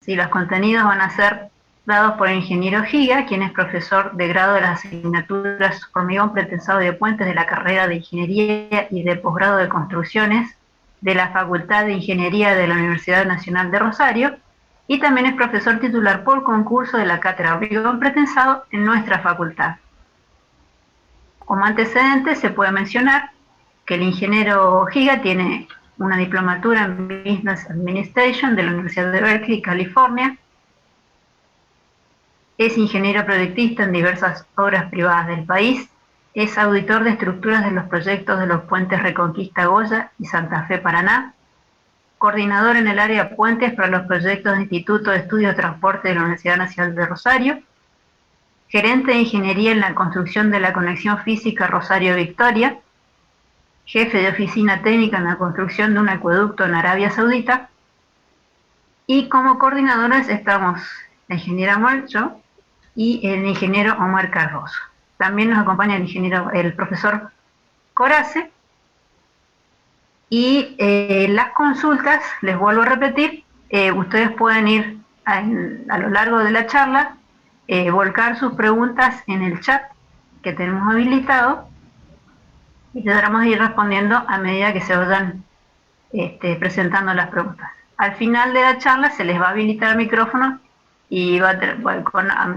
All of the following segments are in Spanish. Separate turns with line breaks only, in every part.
Sí, los contenidos van a ser dados por el ingeniero Giga, quien es profesor de grado de las asignaturas Hormigón Pretensado de Puentes de la carrera de Ingeniería y de posgrado de Construcciones de la Facultad de Ingeniería de la Universidad Nacional de Rosario, y también es profesor titular por concurso de la cátedra Hormigón Pretensado en nuestra facultad. Como antecedente se puede mencionar que el ingeniero Giga tiene una diplomatura en Business Administration de la Universidad de Berkeley, California. Es ingeniero proyectista en diversas obras privadas del país. Es auditor de estructuras de los proyectos de los puentes Reconquista Goya y Santa Fe Paraná. Coordinador en el área puentes para los proyectos del Instituto de Estudios de Transporte de la Universidad Nacional de Rosario. Gerente de ingeniería en la construcción de la conexión física Rosario-Victoria. Jefe de oficina técnica en la construcción de un acueducto en Arabia Saudita. Y como coordinadores estamos la ingeniera Molcho y el ingeniero Omar Cardoso. También nos acompaña el profesor Corace. Y las consultas, les vuelvo a repetir, ustedes pueden ir a lo largo de la charla, volcar sus preguntas en el chat que tenemos habilitado, y trataremos de ir respondiendo a medida que se vayan presentando las preguntas. Al final de la charla se les va a habilitar el micrófono y a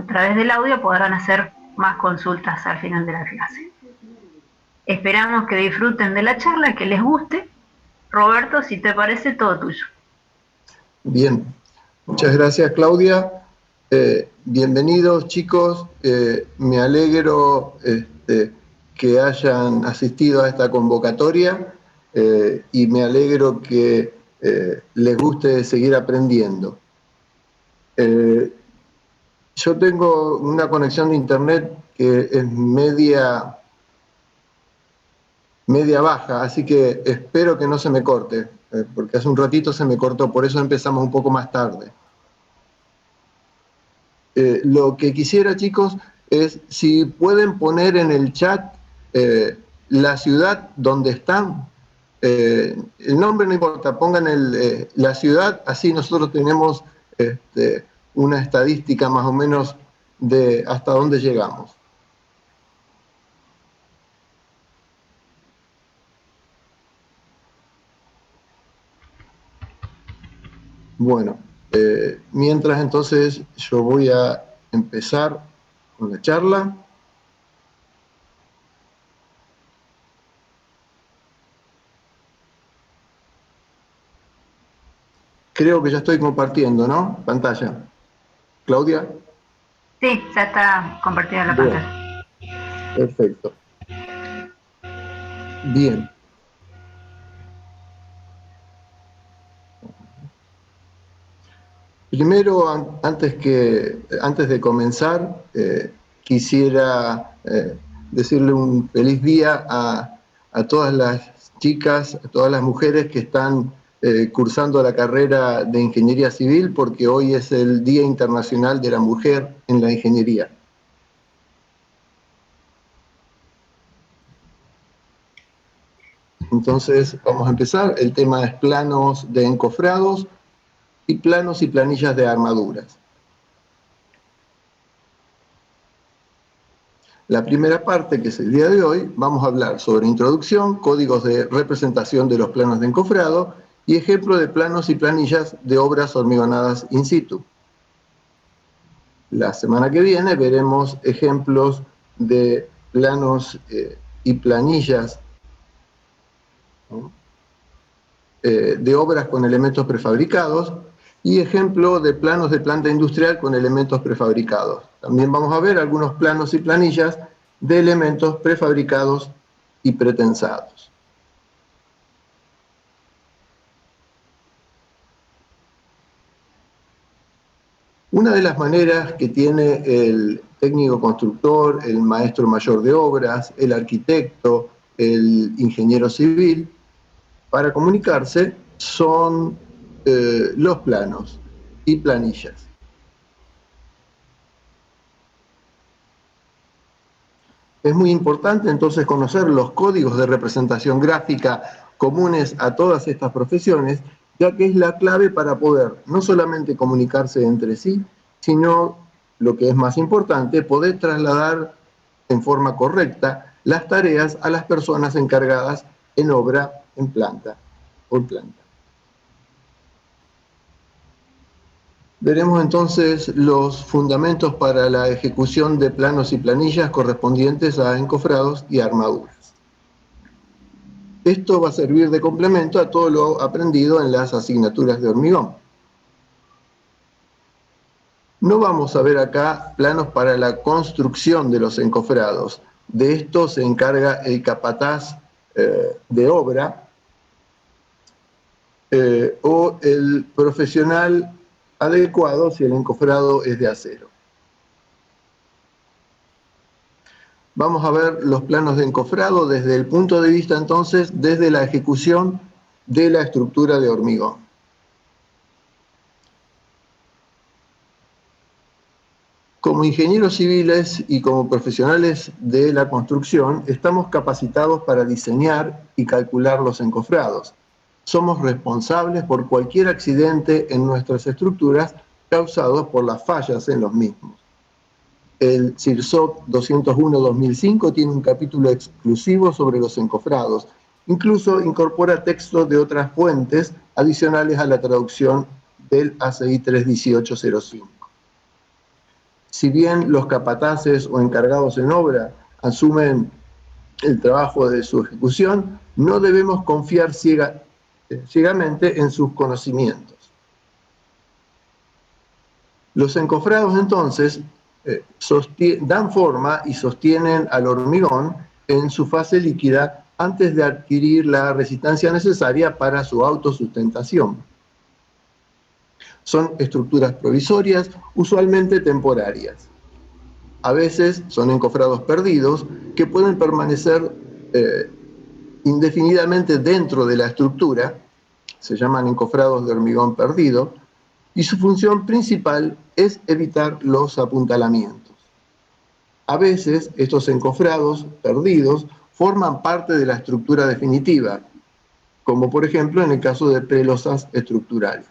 través del audio podrán hacer más consultas al final de la clase. Esperamos que disfruten de la charla, que les guste. Roberto, si te parece, todo tuyo.
Bien, muchas gracias, Claudia. Bienvenidos, chicos. Me alegro que hayan asistido a esta convocatoria y me alegro que les guste seguir aprendiendo. Yo tengo una conexión de internet que es media baja, así que espero que no se me corte, porque hace un ratito se me cortó, por eso empezamos un poco más tarde. Lo que quisiera, chicos, es si pueden poner en el chat la ciudad donde están. El nombre no importa, pongan la ciudad, así nosotros tenemos una estadística más o menos de hasta dónde llegamos. Bueno, mientras entonces yo voy a empezar con la charla. Creo que ya estoy compartiendo, ¿no? Pantalla. ¿Claudia?
Sí, ya está compartida la pantalla.
Perfecto. Bien. Primero, antes de comenzar, quisiera decirle un feliz día a todas las chicas, a todas las mujeres que están cursando la carrera de Ingeniería Civil, porque hoy es el Día Internacional de la Mujer en la Ingeniería. Entonces, vamos a empezar. El tema es planos de encofrados y planos y planillas de armaduras. La primera parte, que es el día de hoy, vamos a hablar sobre introducción, códigos de representación de los planos de encofrado y ejemplo de planos y planillas de obras hormigonadas in situ. La semana que viene veremos ejemplos de planos y planillas, ¿no?, de obras con elementos prefabricados y ejemplo de planos de planta industrial con elementos prefabricados. También vamos a ver algunos planos y planillas de elementos prefabricados y pretensados. Una de las maneras que tiene el técnico constructor, el maestro mayor de obras, el arquitecto, el ingeniero civil, para comunicarse son los planos y planillas. Es muy importante entonces conocer los códigos de representación gráfica comunes a todas estas profesiones ya que es la clave para poder no solamente comunicarse entre sí, sino, lo que es más importante, poder trasladar en forma correcta las tareas a las personas encargadas en obra, en planta o en planta. Veremos entonces los fundamentos para la ejecución de planos y planillas correspondientes a encofrados y armaduras. Esto va a servir de complemento a todo lo aprendido en las asignaturas de hormigón. No vamos a ver acá planos para la construcción de los encofrados. De esto se encarga el capataz de obra o el profesional adecuado si el encofrado es de acero. Vamos a ver los planos de encofrado desde el punto de vista entonces, desde la ejecución de la estructura de hormigón. Como ingenieros civiles y como profesionales de la construcción, estamos capacitados para diseñar y calcular los encofrados. Somos responsables por cualquier accidente en nuestras estructuras causados por las fallas en los mismos. El CIRSOC 201-2005 tiene un capítulo exclusivo sobre los encofrados. Incluso incorpora textos de otras fuentes adicionales a la traducción del ACI 31805. Si bien los capataces o encargados en obra asumen el trabajo de su ejecución, no debemos confiar ciegamente en sus conocimientos. Los encofrados entonces dan forma y sostienen al hormigón en su fase líquida antes de adquirir la resistencia necesaria para su autosustentación. Son estructuras provisorias, usualmente temporarias. A veces son encofrados perdidos que pueden permanecer indefinidamente dentro de la estructura, se llaman encofrados de hormigón perdido, y su función principal es evitar los apuntalamientos. A veces estos encofrados perdidos forman parte de la estructura definitiva, como por ejemplo en el caso de pelosas estructurales.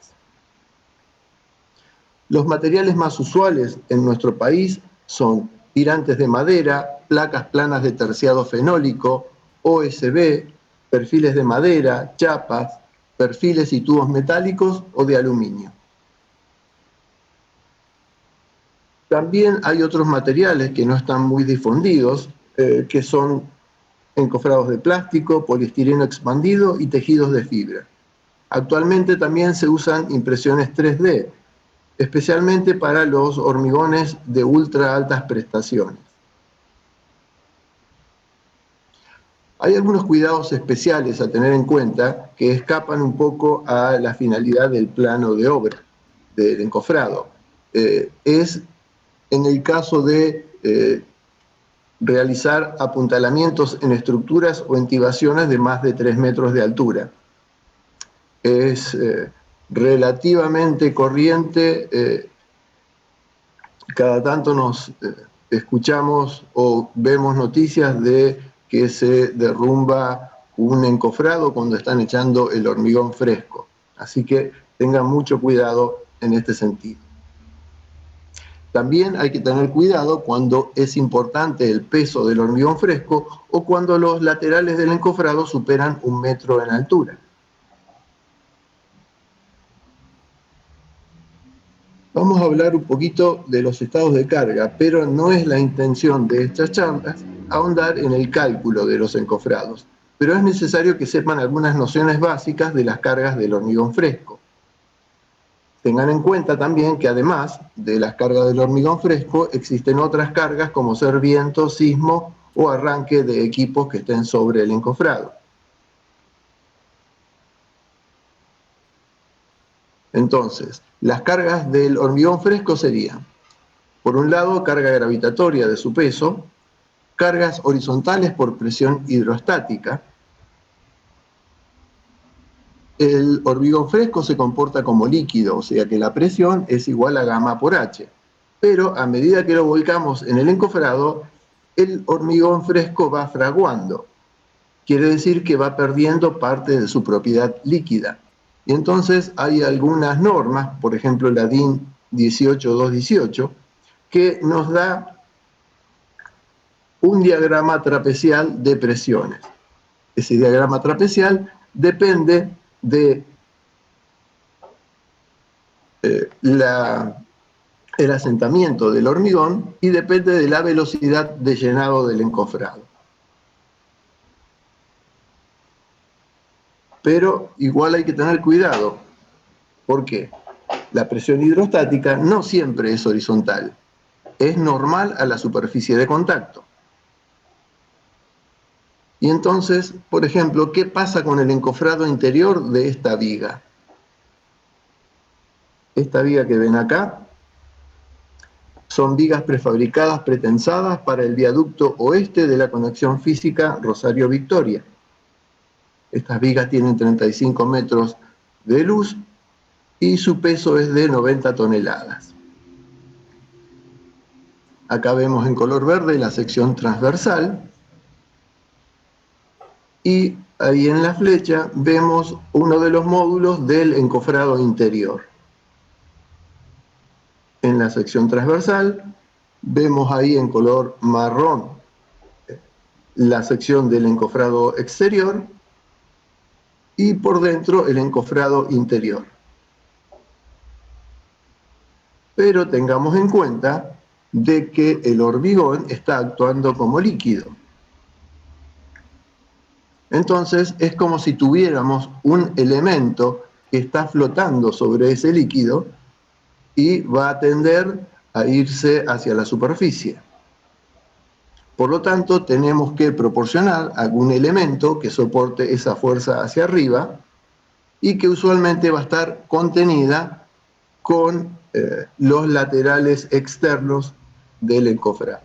Los materiales más usuales en nuestro país son tirantes de madera, placas planas de terciado fenólico, OSB, perfiles de madera, chapas, perfiles y tubos metálicos o de aluminio. También hay otros materiales que no están muy difundidos, que son encofrados de plástico, poliestireno expandido y tejidos de fibra. Actualmente también se usan impresiones 3D, especialmente para los hormigones de ultra altas prestaciones. Hay algunos cuidados especiales a tener en cuenta que escapan un poco a la finalidad del plano de obra, del encofrado. Es en el caso de realizar apuntalamientos en estructuras o entibaciones de más de 3 metros de altura. Es relativamente corriente, cada tanto nos escuchamos o vemos noticias de que se derrumba un encofrado cuando están echando el hormigón fresco. Así que tengan mucho cuidado en este sentido. También hay que tener cuidado cuando es importante el peso del hormigón fresco o cuando los laterales del encofrado superan 1 metro en altura. Vamos a hablar un poquito de los estados de carga, pero no es la intención de estas charlas ahondar en el cálculo de los encofrados, pero es necesario que sepan algunas nociones básicas de las cargas del hormigón fresco. Tengan en cuenta también que además de las cargas del hormigón fresco, existen otras cargas como ser viento, sismo o arranque de equipos que estén sobre el encofrado. Entonces, las cargas del hormigón fresco serían, por un lado, carga gravitatoria de su peso, cargas horizontales por presión hidrostática. El hormigón fresco se comporta como líquido, o sea que la presión es igual a gamma por H. Pero a medida que lo volcamos en el encofrado, el hormigón fresco va fraguando. Quiere decir que va perdiendo parte de su propiedad líquida. Y entonces hay algunas normas, por ejemplo la DIN 18218, que nos da un diagrama trapecial de presiones. Ese diagrama trapecial depende de el asentamiento del hormigón y depende de la velocidad de llenado del encofrado. Pero igual hay que tener cuidado. ¿Por qué? La presión hidrostática no siempre es horizontal. Es normal a la superficie de contacto. Y entonces, por ejemplo, ¿qué pasa con el encofrado interior de esta viga? Esta viga que ven acá son vigas prefabricadas pretensadas para el viaducto oeste de la conexión física Rosario-Victoria. Estas vigas tienen 35 metros de luz y su peso es de 90 toneladas. Acá vemos en color verde la sección transversal y ahí en la flecha vemos uno de los módulos del encofrado interior. En la sección transversal vemos ahí en color marrón la sección del encofrado exterior y por dentro el encofrado interior. Pero tengamos en cuenta de que el hormigón está actuando como líquido. Entonces es como si tuviéramos un elemento que está flotando sobre ese líquido y va a tender a irse hacia la superficie. Por lo tanto, tenemos que proporcionar algún elemento que soporte esa fuerza hacia arriba y que usualmente va a estar contenida con los laterales externos del encofrado.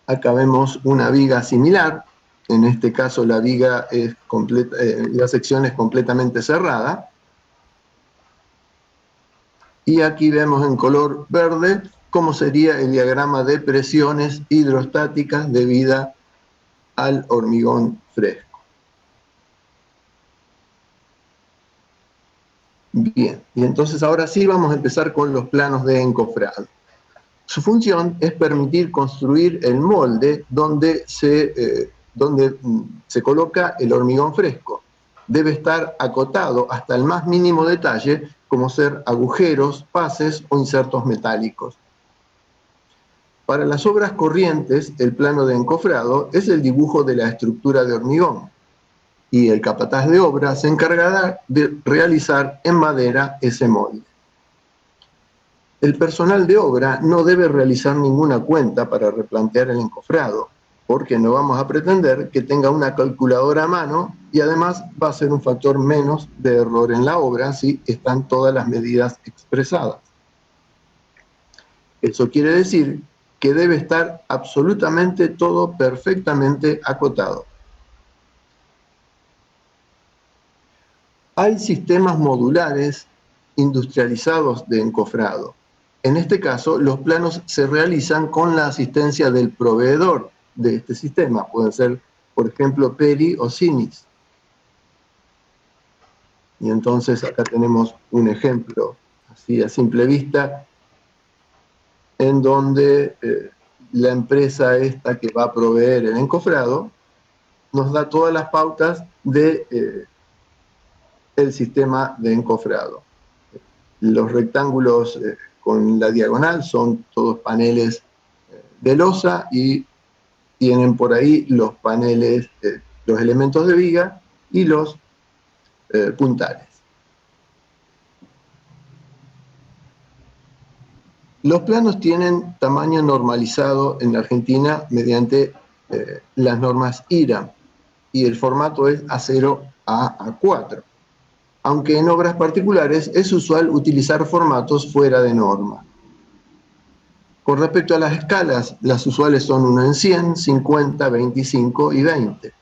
Acá vemos una viga similar. En este caso la viga es completa, la sección es completamente cerrada. Y aquí vemos en color verde cómo sería el diagrama de presiones hidrostáticas debido al hormigón fresco. Bien, y entonces ahora sí vamos a empezar con los planos de encofrado. Su función es permitir construir el molde donde se coloca el hormigón fresco. Debe estar acotado hasta el más mínimo detalle, como ser agujeros, pases o insertos metálicos. Para las obras corrientes, el plano de encofrado es el dibujo de la estructura de hormigón y el capataz de obra se encargará de realizar en madera ese molde. El personal de obra no debe realizar ninguna cuenta para replantear el encofrado, porque no vamos a pretender que tenga una calculadora a mano y además va a ser un factor menos de error en la obra si están todas las medidas expresadas. Eso quiere decir que debe estar absolutamente todo perfectamente acotado. Hay sistemas modulares industrializados de encofrado. En este caso, los planos se realizan con la asistencia del proveedor de este sistema. Pueden ser, por ejemplo, Peri o Sinis. Y entonces acá tenemos un ejemplo, así a simple vista, en donde la empresa esta que va a proveer el encofrado nos da todas las pautas de el sistema de encofrado. Los rectángulos con la diagonal son todos paneles de losa y tienen por ahí los paneles, los elementos de viga y los puntales. Los planos tienen tamaño normalizado en la Argentina mediante las normas IRAM y el formato es A0 a A4. Aunque en obras particulares es usual utilizar formatos fuera de norma. Con respecto a las escalas, las usuales son 1 en 100, 50, 25 y 20.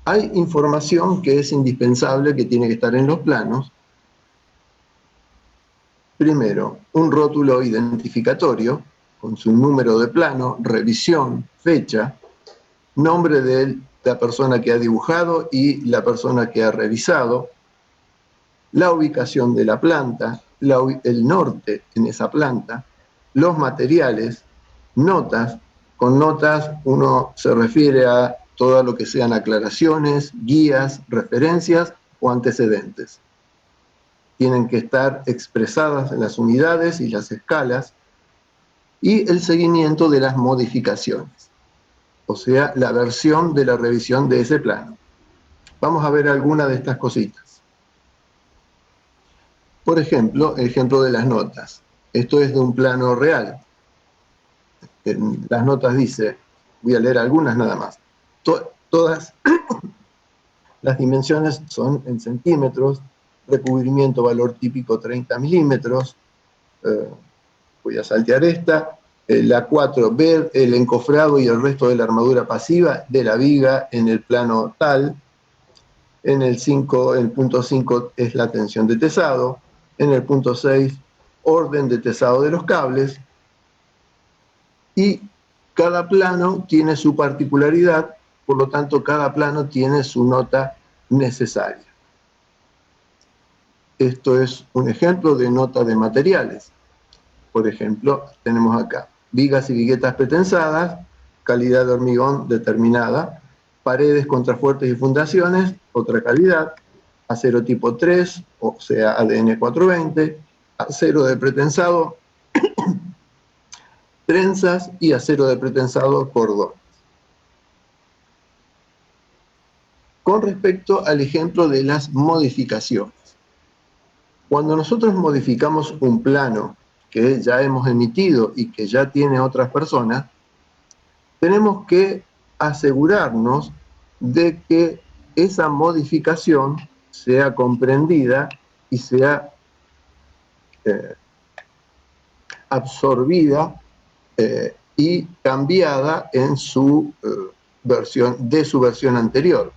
Hay información que es indispensable que tiene que estar en los planos. Primero, un rótulo identificatorio con su número de plano, revisión, fecha. nombre de la persona que ha dibujado y la persona que ha revisado, la ubicación de la planta, el norte en esa planta, los materiales, notas. Con notas uno se refiere a todo lo que sean aclaraciones, guías, referencias o antecedentes. Tienen que estar expresadas en las unidades y las escalas, y el seguimiento de las modificaciones, o sea, la versión de la revisión de ese plano. Vamos a ver algunas de estas cositas. Por ejemplo, el ejemplo de las notas. Esto es de un plano real. En las notas dice, voy a leer algunas nada más, todas las dimensiones son en centímetros, recubrimiento valor típico 30 milímetros, voy a saltear esta, la 4, ver el encofrado y el resto de la armadura pasiva de la viga en el plano tal. En el 5, el punto 5 es la tensión de tesado. En el punto 6, orden de tesado de los cables. Y cada plano tiene su particularidad, por lo tanto cada plano tiene su nota necesaria. Esto es un ejemplo de nota de materiales. Por ejemplo, tenemos acá vigas y viguetas pretensadas, calidad de hormigón determinada, paredes, contrafuertes y fundaciones, otra calidad, acero tipo 3, o sea ADN 420, acero de pretensado, trenzas y acero de pretensado cordón. Con respecto al ejemplo de las modificaciones, cuando nosotros modificamos un plano que ya hemos emitido y que ya tiene otras personas, tenemos que asegurarnos de que esa modificación sea comprendida y sea absorbida y cambiada en su versión anterior.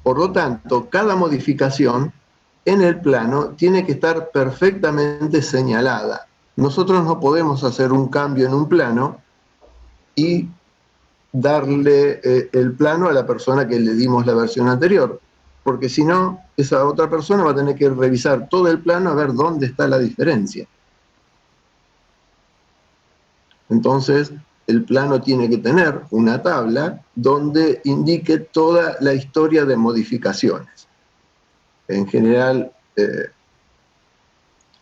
Por lo tanto, cada modificación en el plano tiene que estar perfectamente señalada. Nosotros no podemos hacer un cambio en un plano y darle el plano a la persona que le dimos la versión anterior, porque si no, esa otra persona va a tener que revisar todo el plano a ver dónde está la diferencia. Entonces, el plano tiene que tener una tabla donde indique toda la historia de modificaciones. En general,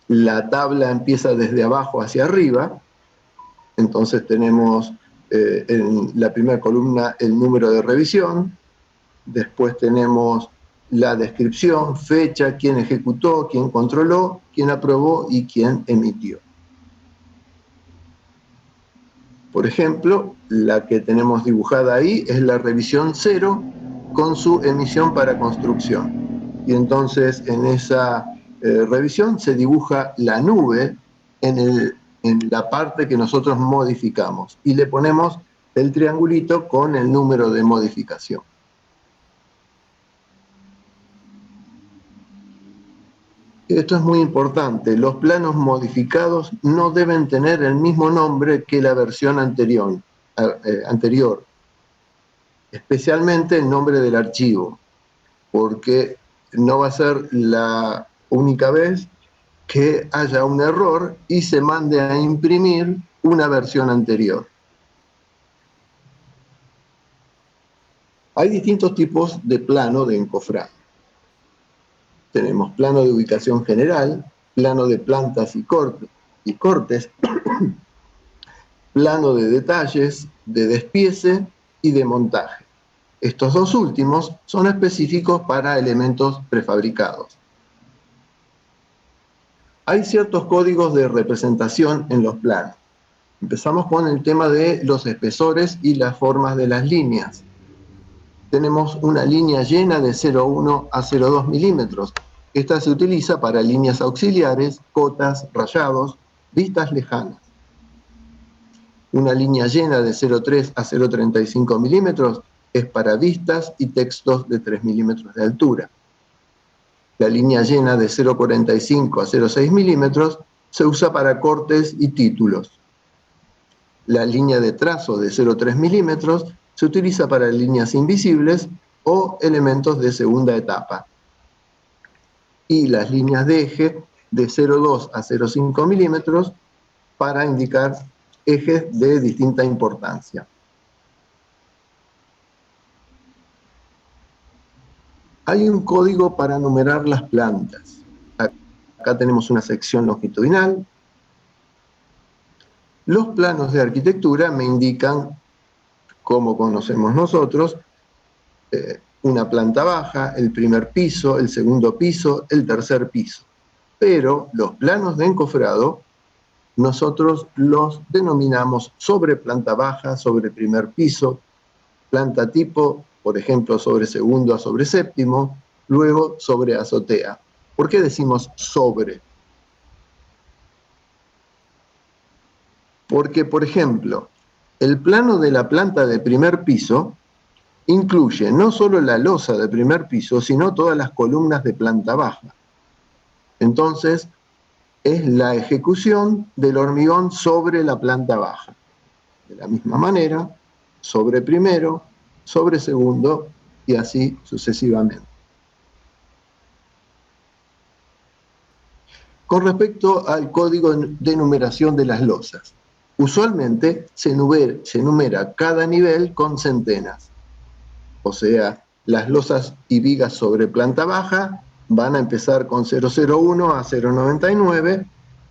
la tabla empieza desde abajo hacia arriba, entonces tenemos en la primera columna el número de revisión, después tenemos la descripción, fecha, quién ejecutó, quién controló, quién aprobó y quién emitió. Por ejemplo, la que tenemos dibujada ahí es la revisión 0 con su emisión para construcción. Y entonces en esa revisión se dibuja la nube en la parte que nosotros modificamos y le ponemos el triangulito con el número de modificación. Esto es muy importante, los planos modificados no deben tener el mismo nombre que la versión anterior, especialmente el nombre del archivo, porque no va a ser la única vez que haya un error y se mande a imprimir una versión anterior. Hay distintos tipos de plano de encofrado. Tenemos plano de ubicación general, plano de plantas y cortes, plano de detalles, de despiece y de montaje. Estos dos últimos son específicos para elementos prefabricados. Hay ciertos códigos de representación en los planos. Empezamos con el tema de los espesores y las formas de las líneas. Tenemos una línea llena de 0,1 a 0,2 milímetros. Esta se utiliza para líneas auxiliares, cotas, rayados, vistas lejanas. Una línea llena de 0,3 a 0,35 milímetros es para vistas y textos de 3 milímetros de altura. La línea llena de 0,45 a 0,6 milímetros se usa para cortes y títulos. La línea de trazo de 0,3 milímetros se utiliza para líneas invisibles o elementos de segunda etapa. Y las líneas de eje de 0,2 a 0,5 milímetros para indicar ejes de distinta importancia. Hay un código para numerar las plantas. Acá tenemos una sección longitudinal. Los planos de arquitectura me indican, como conocemos nosotros, una planta baja, el primer piso, el segundo piso, el tercer piso. Pero los planos de encofrado nosotros los denominamos sobre planta baja, sobre primer piso, planta tipo, por ejemplo, sobre segundo a sobre séptimo, luego sobre azotea. ¿Por qué decimos sobre? Porque, por ejemplo, el plano de la planta de primer piso incluye no solo la losa de primer piso, sino todas las columnas de planta baja. Entonces, es la ejecución del hormigón sobre la planta baja. De la misma manera, sobre primero, sobre segundo y así sucesivamente. Con respecto al código de numeración de las losas, usualmente se numera cada nivel con centenas. O sea, las losas y vigas sobre planta baja van a empezar con 001 a 099,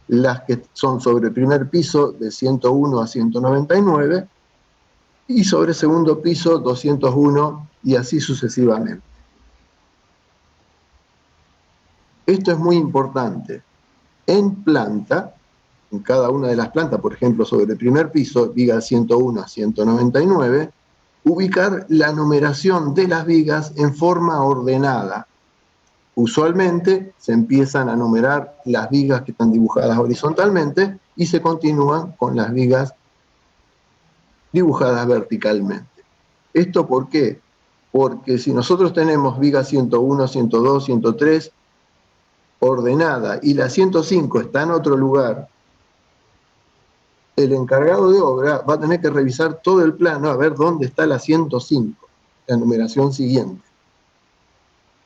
las que son sobre primer piso de 101 a 199, y sobre segundo piso 201 y así sucesivamente. Esto es muy importante. En planta, en cada una de las plantas, por ejemplo sobre el primer piso, viga 101 a 199, ubicar la numeración de las vigas en forma ordenada. Usualmente se empiezan a numerar las vigas que están dibujadas horizontalmente y se continúan con las vigas dibujadas verticalmente. ¿Esto por qué? Porque si nosotros tenemos viga 101, 102, 103 ordenada y la 105 está en otro lugar, el encargado de obra va a tener que revisar todo el plano a ver dónde está la 105, la numeración siguiente.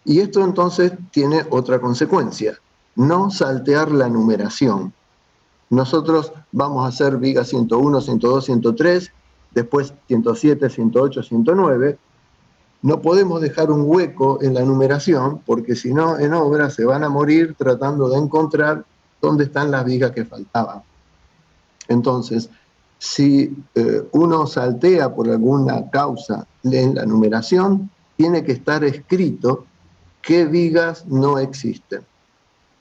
Y esto entonces tiene otra consecuencia, no saltear la numeración. Nosotros vamos a hacer viga 101, 102, 103, después 107, 108, 109. No podemos dejar un hueco en la numeración, porque si no, en obra se van a morir tratando de encontrar dónde están las vigas que faltaban. Entonces, si uno saltea por alguna causa en la numeración, tiene que estar escrito qué vigas no existen.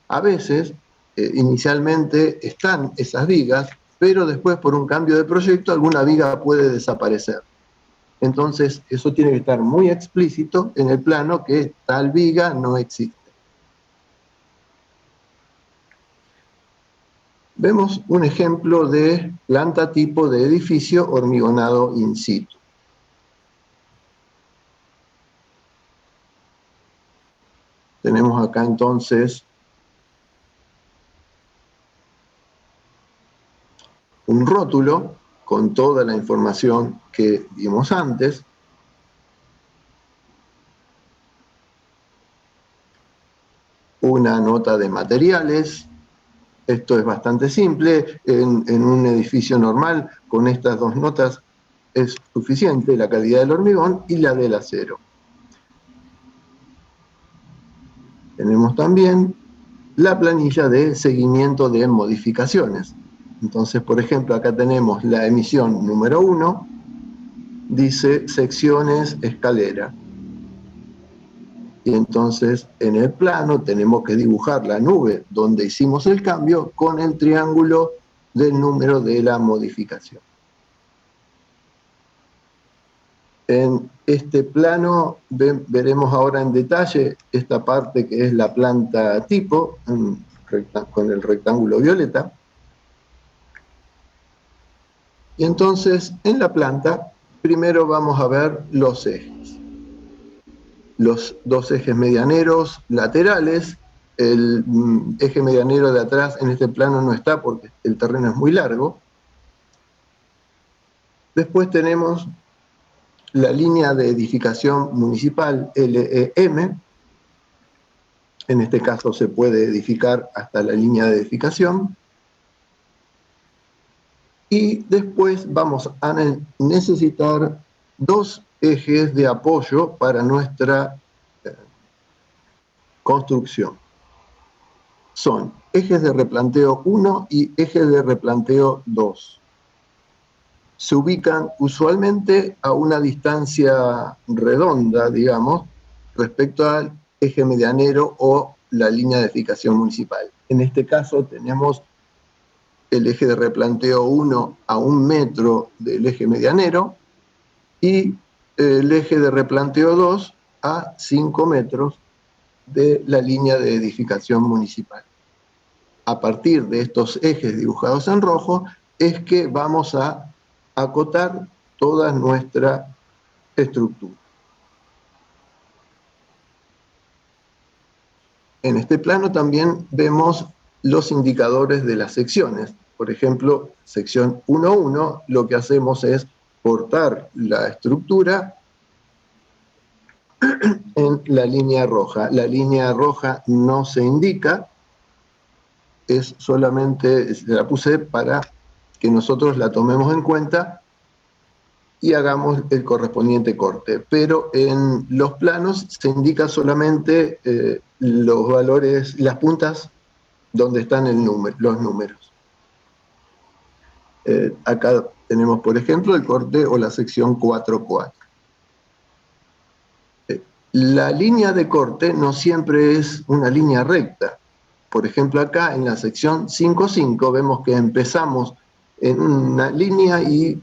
A veces, inicialmente están esas vigas, pero después por un cambio de proyecto alguna viga puede desaparecer. Entonces, eso tiene que estar muy explícito en el plano que tal viga no existe. Vemos un ejemplo de planta tipo de edificio hormigonado in situ. Tenemos acá entonces un rótulo con toda la información que vimos antes. Una nota de materiales. Esto es bastante simple. En un edificio normal, con estas dos notas es suficiente, la calidad del hormigón y la del acero. Tenemos también la planilla de seguimiento de modificaciones. Entonces, por ejemplo, acá tenemos la emisión número 1, dice secciones escalera. Y entonces en el plano tenemos que dibujar la nube donde hicimos el cambio con el triángulo del número de la modificación. En este plano veremos ahora en detalle esta parte que es la planta tipo, con el rectángulo violeta. Y entonces en la planta primero vamos a ver los ejes. Los dos ejes medianeros laterales. El eje medianero de atrás en este plano no está porque el terreno es muy largo. Después tenemos la línea de edificación municipal LEM. En este caso se puede edificar hasta la línea de edificación. Y después vamos a necesitar dos ejes de apoyo para nuestra construcción. Son ejes de replanteo 1 y ejes de replanteo 2. Se ubican usualmente a una distancia redonda, digamos, respecto al eje medianero o la línea de edificación municipal. En este caso tenemos el eje de replanteo 1 a 1 metro del eje medianero y el eje de replanteo 2 a 5 metros de la línea de edificación municipal. A partir de estos ejes dibujados en rojo es que vamos a acotar toda nuestra estructura. En este plano también vemos los indicadores de las secciones. Por ejemplo, sección 1.1, lo que hacemos es cortar la estructura en la línea roja. La línea roja no se indica, es solamente, la puse para que nosotros la tomemos en cuenta y hagamos el correspondiente corte. Pero en los planos se indica solamente los valores, las puntas donde están los números. Acá tenemos, por ejemplo, el corte o la sección 4.4. La línea de corte no siempre es una línea recta. Por ejemplo, acá en la sección 5.5 vemos que empezamos en una línea y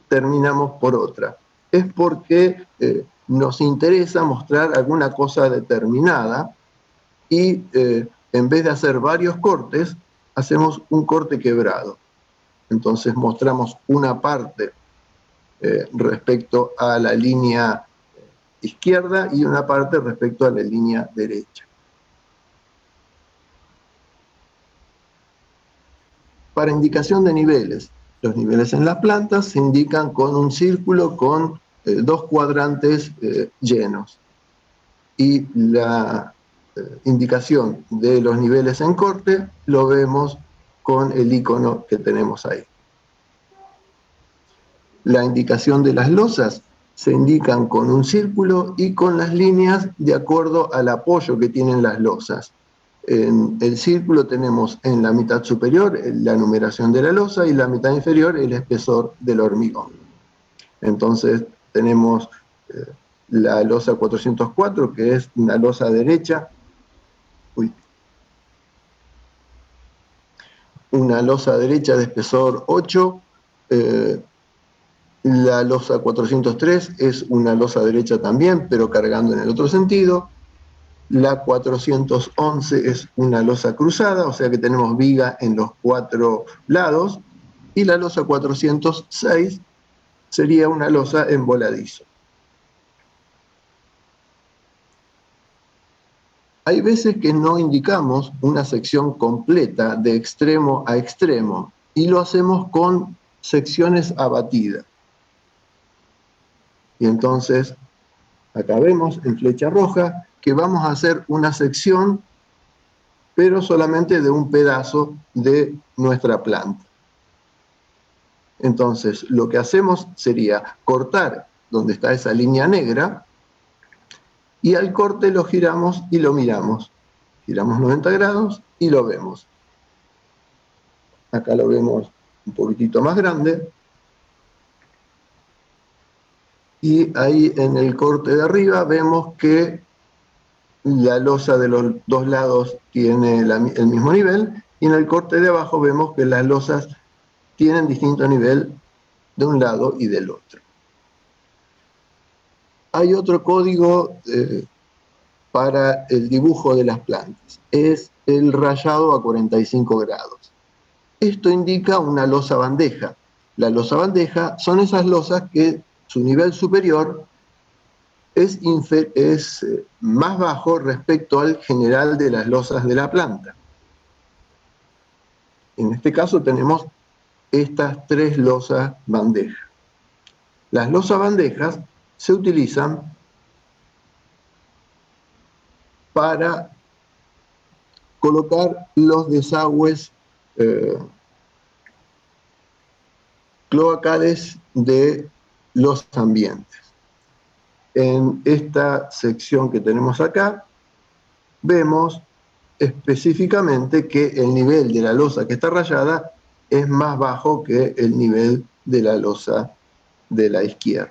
terminamos por otra. Es porque nos interesa mostrar alguna cosa determinada y en vez de hacer varios cortes, hacemos un corte quebrado. Entonces mostramos una parte respecto a la línea izquierda y una parte respecto a la línea derecha. Para indicación de niveles, los niveles en las plantas se indican con un círculo con dos cuadrantes llenos. Y la indicación de los niveles en corte lo vemos con el icono que tenemos ahí. La indicación de las losas se indican con un círculo y con las líneas de acuerdo al apoyo que tienen las losas. En el círculo tenemos en la mitad superior la numeración de la losa y la mitad inferior el espesor del hormigón. Entonces tenemos la losa 404, que es una losa derecha. Una losa derecha de espesor 8. La losa 403 es una losa derecha también, pero cargando en el otro sentido. La 411 es una losa cruzada, o sea que tenemos viga en los 4 lados. Y la losa 406 sería una losa en voladizo. Hay veces que no indicamos una sección completa de extremo a extremo y lo hacemos con secciones abatidas. Y entonces, acá vemos en flecha roja que vamos a hacer una sección, pero solamente de un pedazo de nuestra planta. Entonces, lo que hacemos sería cortar donde está esa línea negra y al corte lo giramos y lo miramos. Giramos 90 grados y lo vemos. Acá lo vemos un poquitito más grande. Y ahí en el corte de arriba vemos que la losa de los dos lados tiene el mismo nivel, y en el corte de abajo vemos que las losas tienen distinto nivel de un lado y del otro. Hay otro código para el dibujo de las plantas, es el rayado a 45 grados. Esto indica una losa bandeja. La losa bandeja son esas losas que su nivel superior es más bajo respecto al general de las losas de la planta. En este caso tenemos estas tres losas bandejas. Las losas bandejas se utilizan para colocar los desagües cloacales de los ambientes. En esta sección que tenemos acá, vemos específicamente que el nivel de la losa que está rayada es más bajo que el nivel de la losa de la izquierda.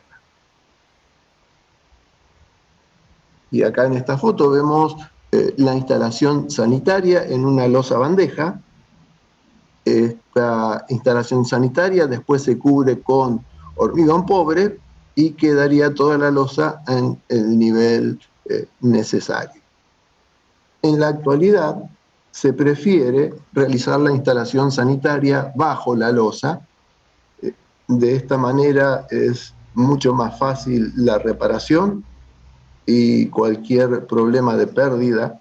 Y acá en esta foto vemos la instalación sanitaria en una losa bandeja. Esta instalación sanitaria después se cubre con hormigón pobre y quedaría toda la losa en el nivel necesario. En la actualidad se prefiere realizar la instalación sanitaria bajo la losa. De esta manera es mucho más fácil la reparación y cualquier problema de pérdida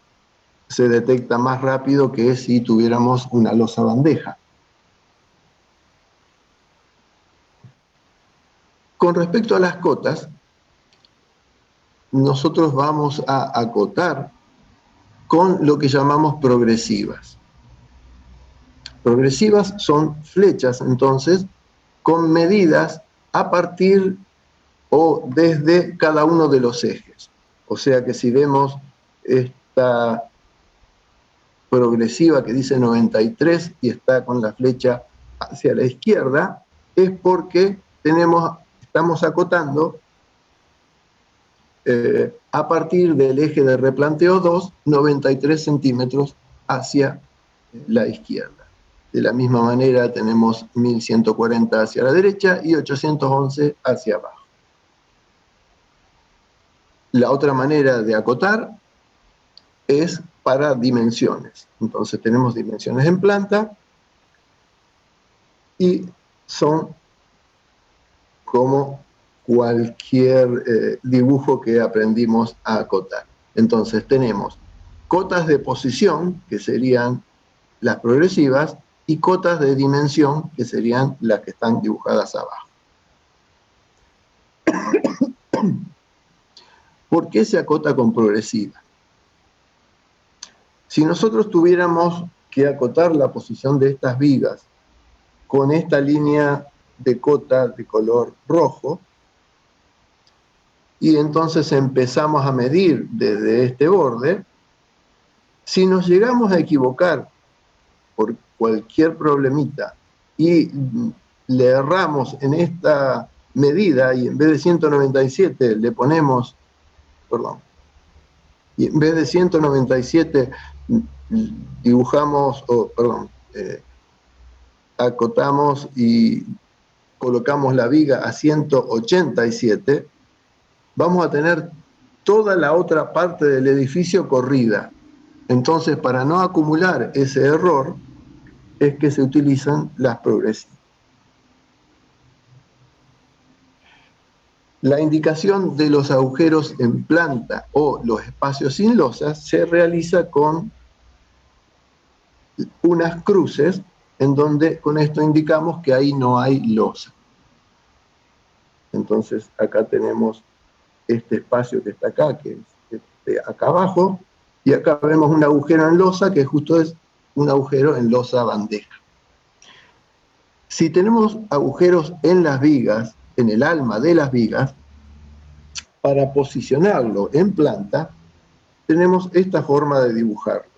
se detecta más rápido que si tuviéramos una losa bandeja. Con respecto a las cotas, nosotros vamos a acotar con lo que llamamos progresivas. Progresivas son flechas, entonces, con medidas a partir o desde cada uno de los ejes. O sea que si vemos esta progresiva que dice 93 y está con la flecha hacia la izquierda, es porque estamos acotando a partir del eje de replanteo 2, 93 centímetros hacia la izquierda. De la misma manera tenemos 1140 hacia la derecha y 811 hacia abajo. La otra manera de acotar es para dimensiones. Entonces tenemos dimensiones en planta y son como cualquier dibujo que aprendimos a acotar. Entonces tenemos cotas de posición, que serían las progresivas, y cotas de dimensión, que serían las que están dibujadas abajo. ¿Por qué se acota con progresiva? Si nosotros tuviéramos que acotar la posición de estas vigas con esta línea de cota de color rojo, y entonces empezamos a medir desde este borde, si nos llegamos a equivocar por cualquier problemita y le erramos en esta medida y en vez de 197 le ponemos, y en vez de 197 dibujamos, acotamos y colocamos la viga a 187, vamos a tener toda la otra parte del edificio corrida. Entonces, para no acumular ese error, es que se utilizan las progresivas. La indicación de los agujeros en planta o los espacios sin losas se realiza con unas cruces en donde con esto indicamos que ahí no hay losa. Entonces acá tenemos este espacio que está acá, que es acá abajo, y acá vemos un agujero en losa que justo es un agujero en losa bandeja. Si tenemos agujeros en las vigas, en el alma de las vigas, para posicionarlo en planta, tenemos esta forma de dibujarlo.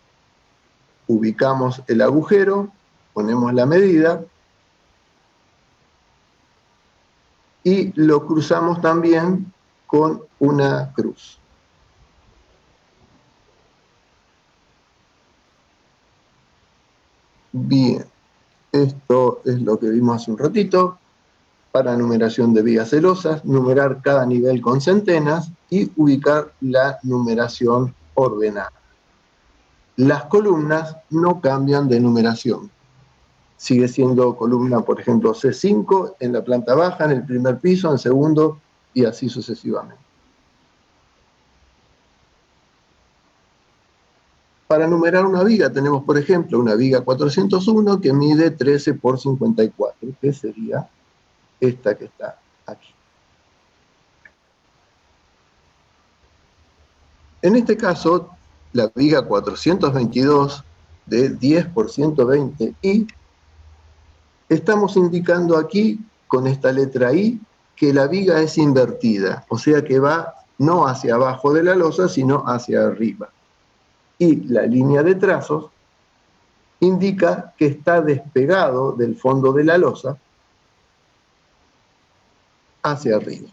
Ubicamos el agujero, ponemos la medida y lo cruzamos también con una cruz. Bien, esto es lo que vimos hace un ratito. Para numeración de vigas celosas, numerar cada nivel con centenas y ubicar la numeración ordenada. Las columnas no cambian de numeración. Sigue siendo columna, por ejemplo, C5 en la planta baja, en el primer piso, en segundo, y así sucesivamente. Para numerar una viga tenemos, por ejemplo, una viga 401 que mide 13 por 54, que sería esta que está aquí. En este caso, la viga 422 de 10 por 120 I, estamos indicando aquí, con esta letra I, que la viga es invertida, o sea que va no hacia abajo de la losa, sino hacia arriba. Y la línea de trazos indica que está despegado del fondo de la losa hacia arriba.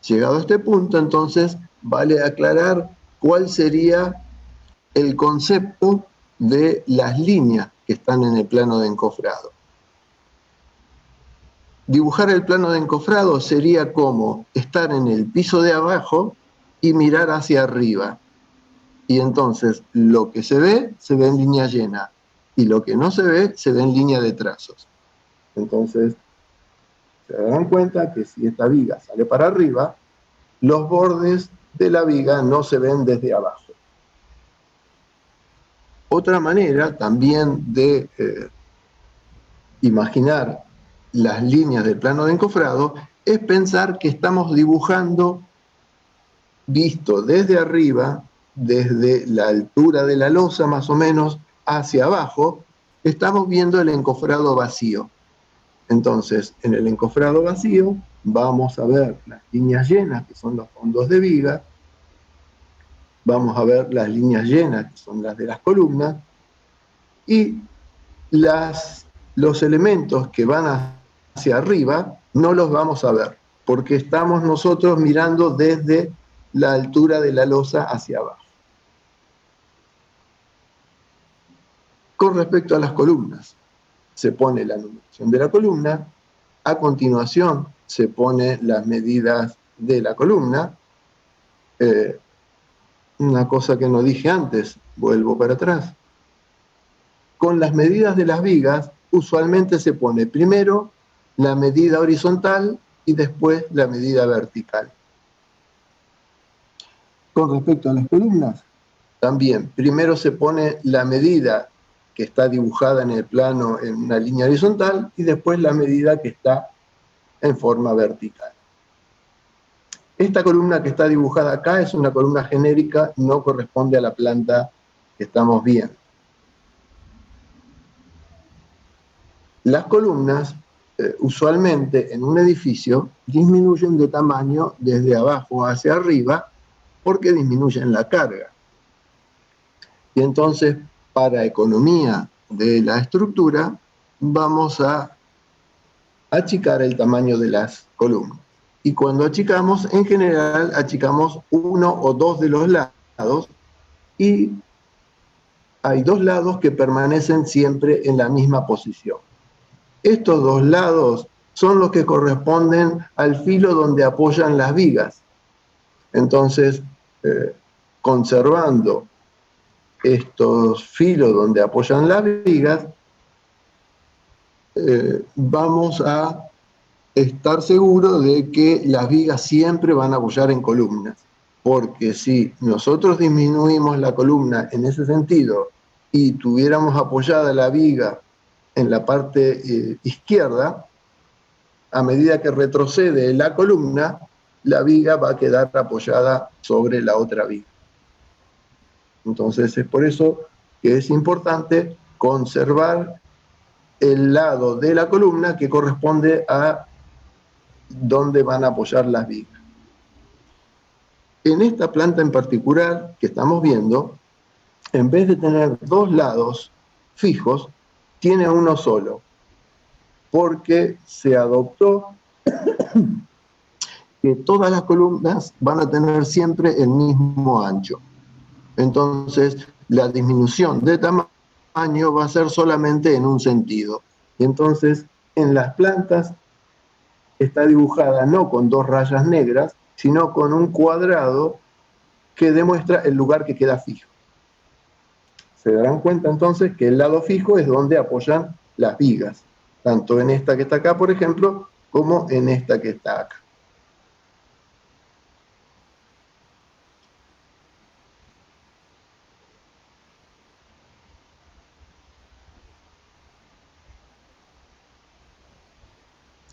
Llegado a este punto, entonces, vale aclarar cuál sería el concepto de las líneas que están en el plano de encofrado. Dibujar el plano de encofrado sería como estar en el piso de abajo y mirar hacia arriba. Y entonces lo que se ve en línea llena, y lo que no se ve en línea de trazos. Entonces, se darán cuenta que si esta viga sale para arriba, los bordes de la viga no se ven desde abajo. Otra manera también de imaginar las líneas del plano de encofrado es pensar que estamos dibujando, visto desde arriba, desde la altura de la losa más o menos hacia abajo, estamos viendo el encofrado vacío. Entonces, en el encofrado vacío vamos a ver las líneas llenas, que son los fondos de viga, vamos a ver las líneas llenas, que son las de las columnas, y los elementos que van hacia arriba no los vamos a ver, porque estamos nosotros mirando desde la altura de la losa hacia abajo. Con respecto a las columnas, se pone la numeración de la columna, a continuación se pone las medidas de la columna. Una cosa que no dije antes, vuelvo para atrás. Con las medidas de las vigas, usualmente se pone primero la medida horizontal y después la medida vertical. Con respecto a las columnas, también primero se pone la medida que está dibujada en el plano en una línea horizontal y después la medida que está en forma vertical. Esta columna que está dibujada acá es una columna genérica, no corresponde a la planta que estamos viendo. Las columnas, usualmente en un edificio, disminuyen de tamaño desde abajo hacia arriba porque disminuyen la carga. Y entonces, para economía de la estructura, vamos a achicar el tamaño de las columnas. Y cuando achicamos, en general, achicamos uno o dos de los lados, y hay dos lados que permanecen siempre en la misma posición. Estos dos lados son los que corresponden al filo donde apoyan las vigas. Entonces, conservando estos filos donde apoyan las vigas, vamos a estar seguros de que las vigas siempre van a apoyar en columnas. Porque si nosotros disminuimos la columna en ese sentido y tuviéramos apoyada la viga en la parte izquierda, a medida que retrocede la columna, la viga va a quedar apoyada sobre la otra viga. Entonces es por eso que es importante conservar el lado de la columna que corresponde a donde van a apoyar las vigas. En esta planta en particular que estamos viendo, en vez de tener dos lados fijos, tiene uno solo, porque se adoptó que todas las columnas van a tener siempre el mismo ancho. Entonces, la disminución de tamaño va a ser solamente en un sentido. Y entonces, en las plantas está dibujada no con dos rayas negras, sino con un cuadrado que demuestra el lugar que queda fijo. Se darán cuenta entonces que el lado fijo es donde apoyan las vigas, tanto en esta que está acá, por ejemplo, como en esta que está acá.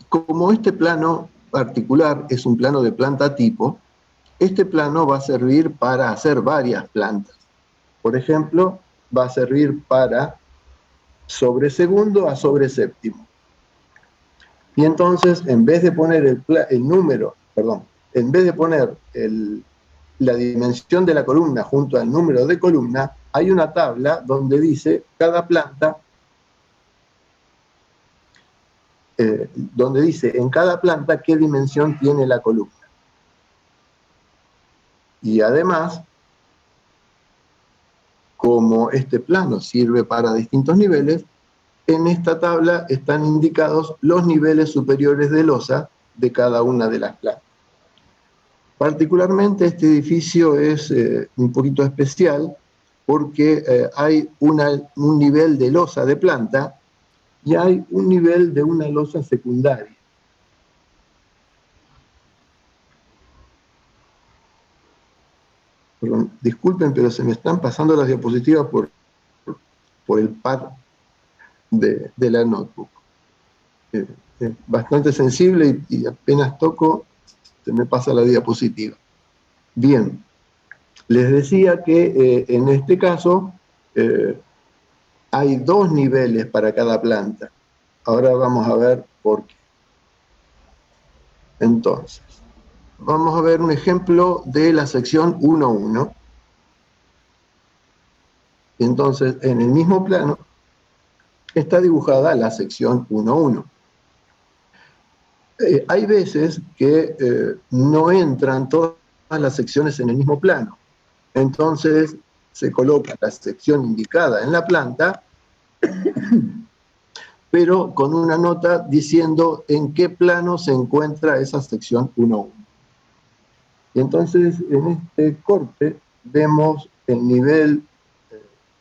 Como este plano particular es un plano de planta tipo, Este plano va a servir para hacer varias plantas. Por ejemplo, va a servir para sobre segundo a sobre séptimo. Y entonces, en vez de poner en vez de poner la dimensión de la columna junto al número de columna, hay una tabla donde dice cada planta, donde dice en cada planta qué dimensión tiene la columna. Y además, como este plano sirve para distintos niveles, en esta tabla están indicados los niveles superiores de losa de cada una de las plantas. Particularmente este edificio es un poquito especial porque hay un nivel de losa de planta y hay un nivel de una losa secundaria. Perdón, disculpen, pero se me están pasando las diapositivas por el pad de la notebook. Es bastante sensible y apenas toco, se me pasa la diapositiva. Bien, les decía que en este caso hay dos niveles para cada planta. Ahora vamos a ver por qué. Entonces, vamos a ver un ejemplo de la sección 1.1. Entonces, en el mismo plano está dibujada la sección 1.1. Hay veces que no entran todas las secciones en el mismo plano. Entonces, se coloca la sección indicada en la planta, pero con una nota diciendo en qué plano se encuentra esa sección 1.1. Y entonces, en este corte, vemos el nivel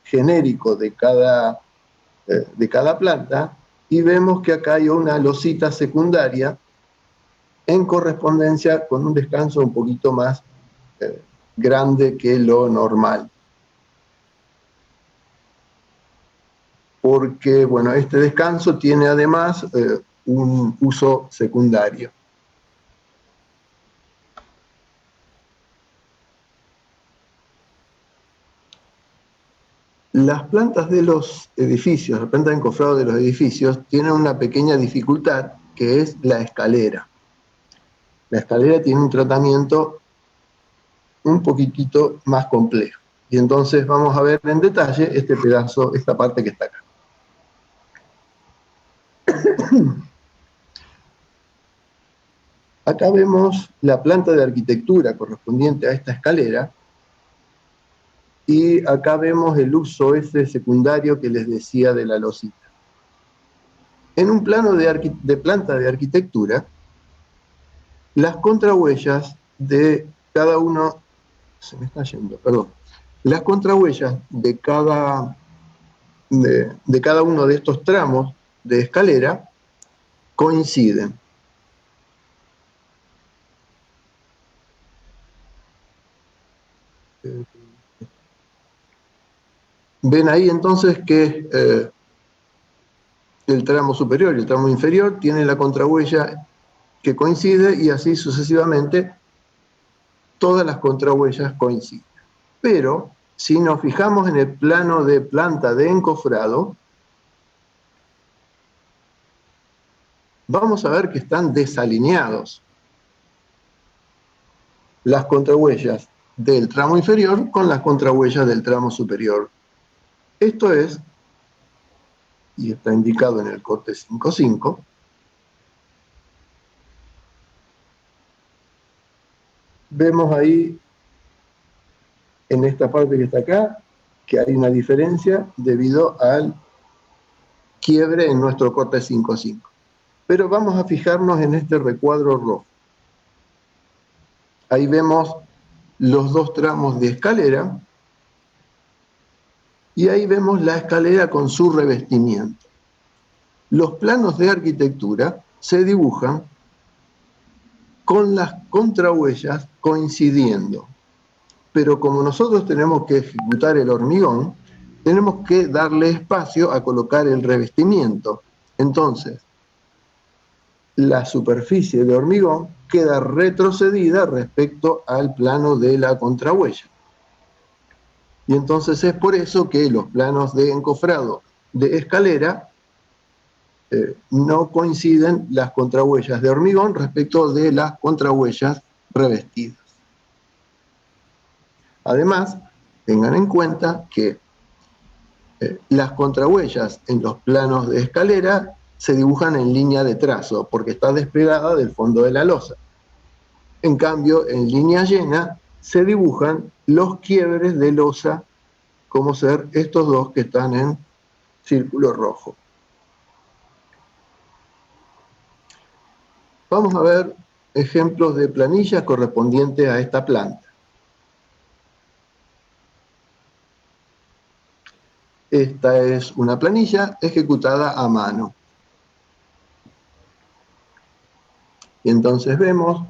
genérico de cada planta, y vemos que acá hay una losita secundaria en correspondencia con un descanso un poquito más grande que lo normal. Porque, bueno, este descanso tiene además un uso secundario. Las plantas de los edificios, la planta de encofrado de los edificios, tienen una pequeña dificultad, que es la escalera. La escalera tiene un tratamiento un poquitito más complejo. Y entonces vamos a ver en detalle este pedazo, esta parte que está acá. Acá vemos la planta de arquitectura correspondiente a esta escalera, y acá vemos el uso ese secundario que les decía de la losita. En un plano de planta de arquitectura, las contrahuellas de cada uno, se me está yendo, perdón, las contrahuellas de cada uno de estos tramos de escalera coinciden. Ven ahí entonces que el tramo superior y el tramo inferior tienen la contrahuella que coincide, y así sucesivamente todas las contrahuellas coinciden. Pero si nos fijamos en el plano de planta de encofrado, vamos a ver que están desalineados las contrahuellas del tramo inferior con las contrahuellas del tramo superior. Esto es, y está indicado en el corte 5.5, vemos ahí, en esta parte que está acá, que hay una diferencia debido al quiebre en nuestro corte 5.5. Pero vamos a fijarnos en este recuadro rojo. Ahí vemos los dos tramos de escalera, y ahí vemos la escalera con su revestimiento. Los planos de arquitectura se dibujan con las contrahuellas coincidiendo. Pero como nosotros tenemos que ejecutar el hormigón, tenemos que darle espacio a colocar el revestimiento. Entonces, la superficie de hormigón queda retrocedida respecto al plano de la contrahuella. Y entonces es por eso que los planos de encofrado de escalera no coinciden las contrahuellas de hormigón respecto de las contrahuellas revestidas. Además, tengan en cuenta que las contrahuellas en los planos de escalera se dibujan en línea de trazo porque está despegada del fondo de la losa. En cambio, en línea llena se dibujan los quiebres de losa, como ser estos dos que están en círculo rojo. Vamos a ver ejemplos de planillas correspondientes a esta planta. Esta es una planilla ejecutada a mano. Y entonces vemos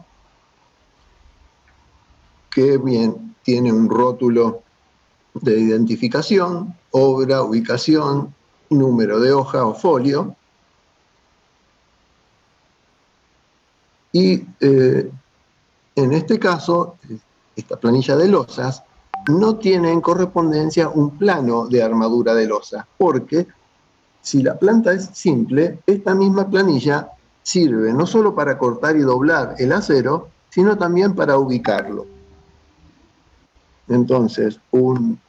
que bien, tiene un rótulo de identificación, obra, ubicación, número de hoja o folio. Y en este caso, esta planilla de losas no tiene en correspondencia un plano de armadura de losas, porque si la planta es simple, esta misma planilla sirve no solo para cortar y doblar el acero, sino también para ubicarlo. Entonces, un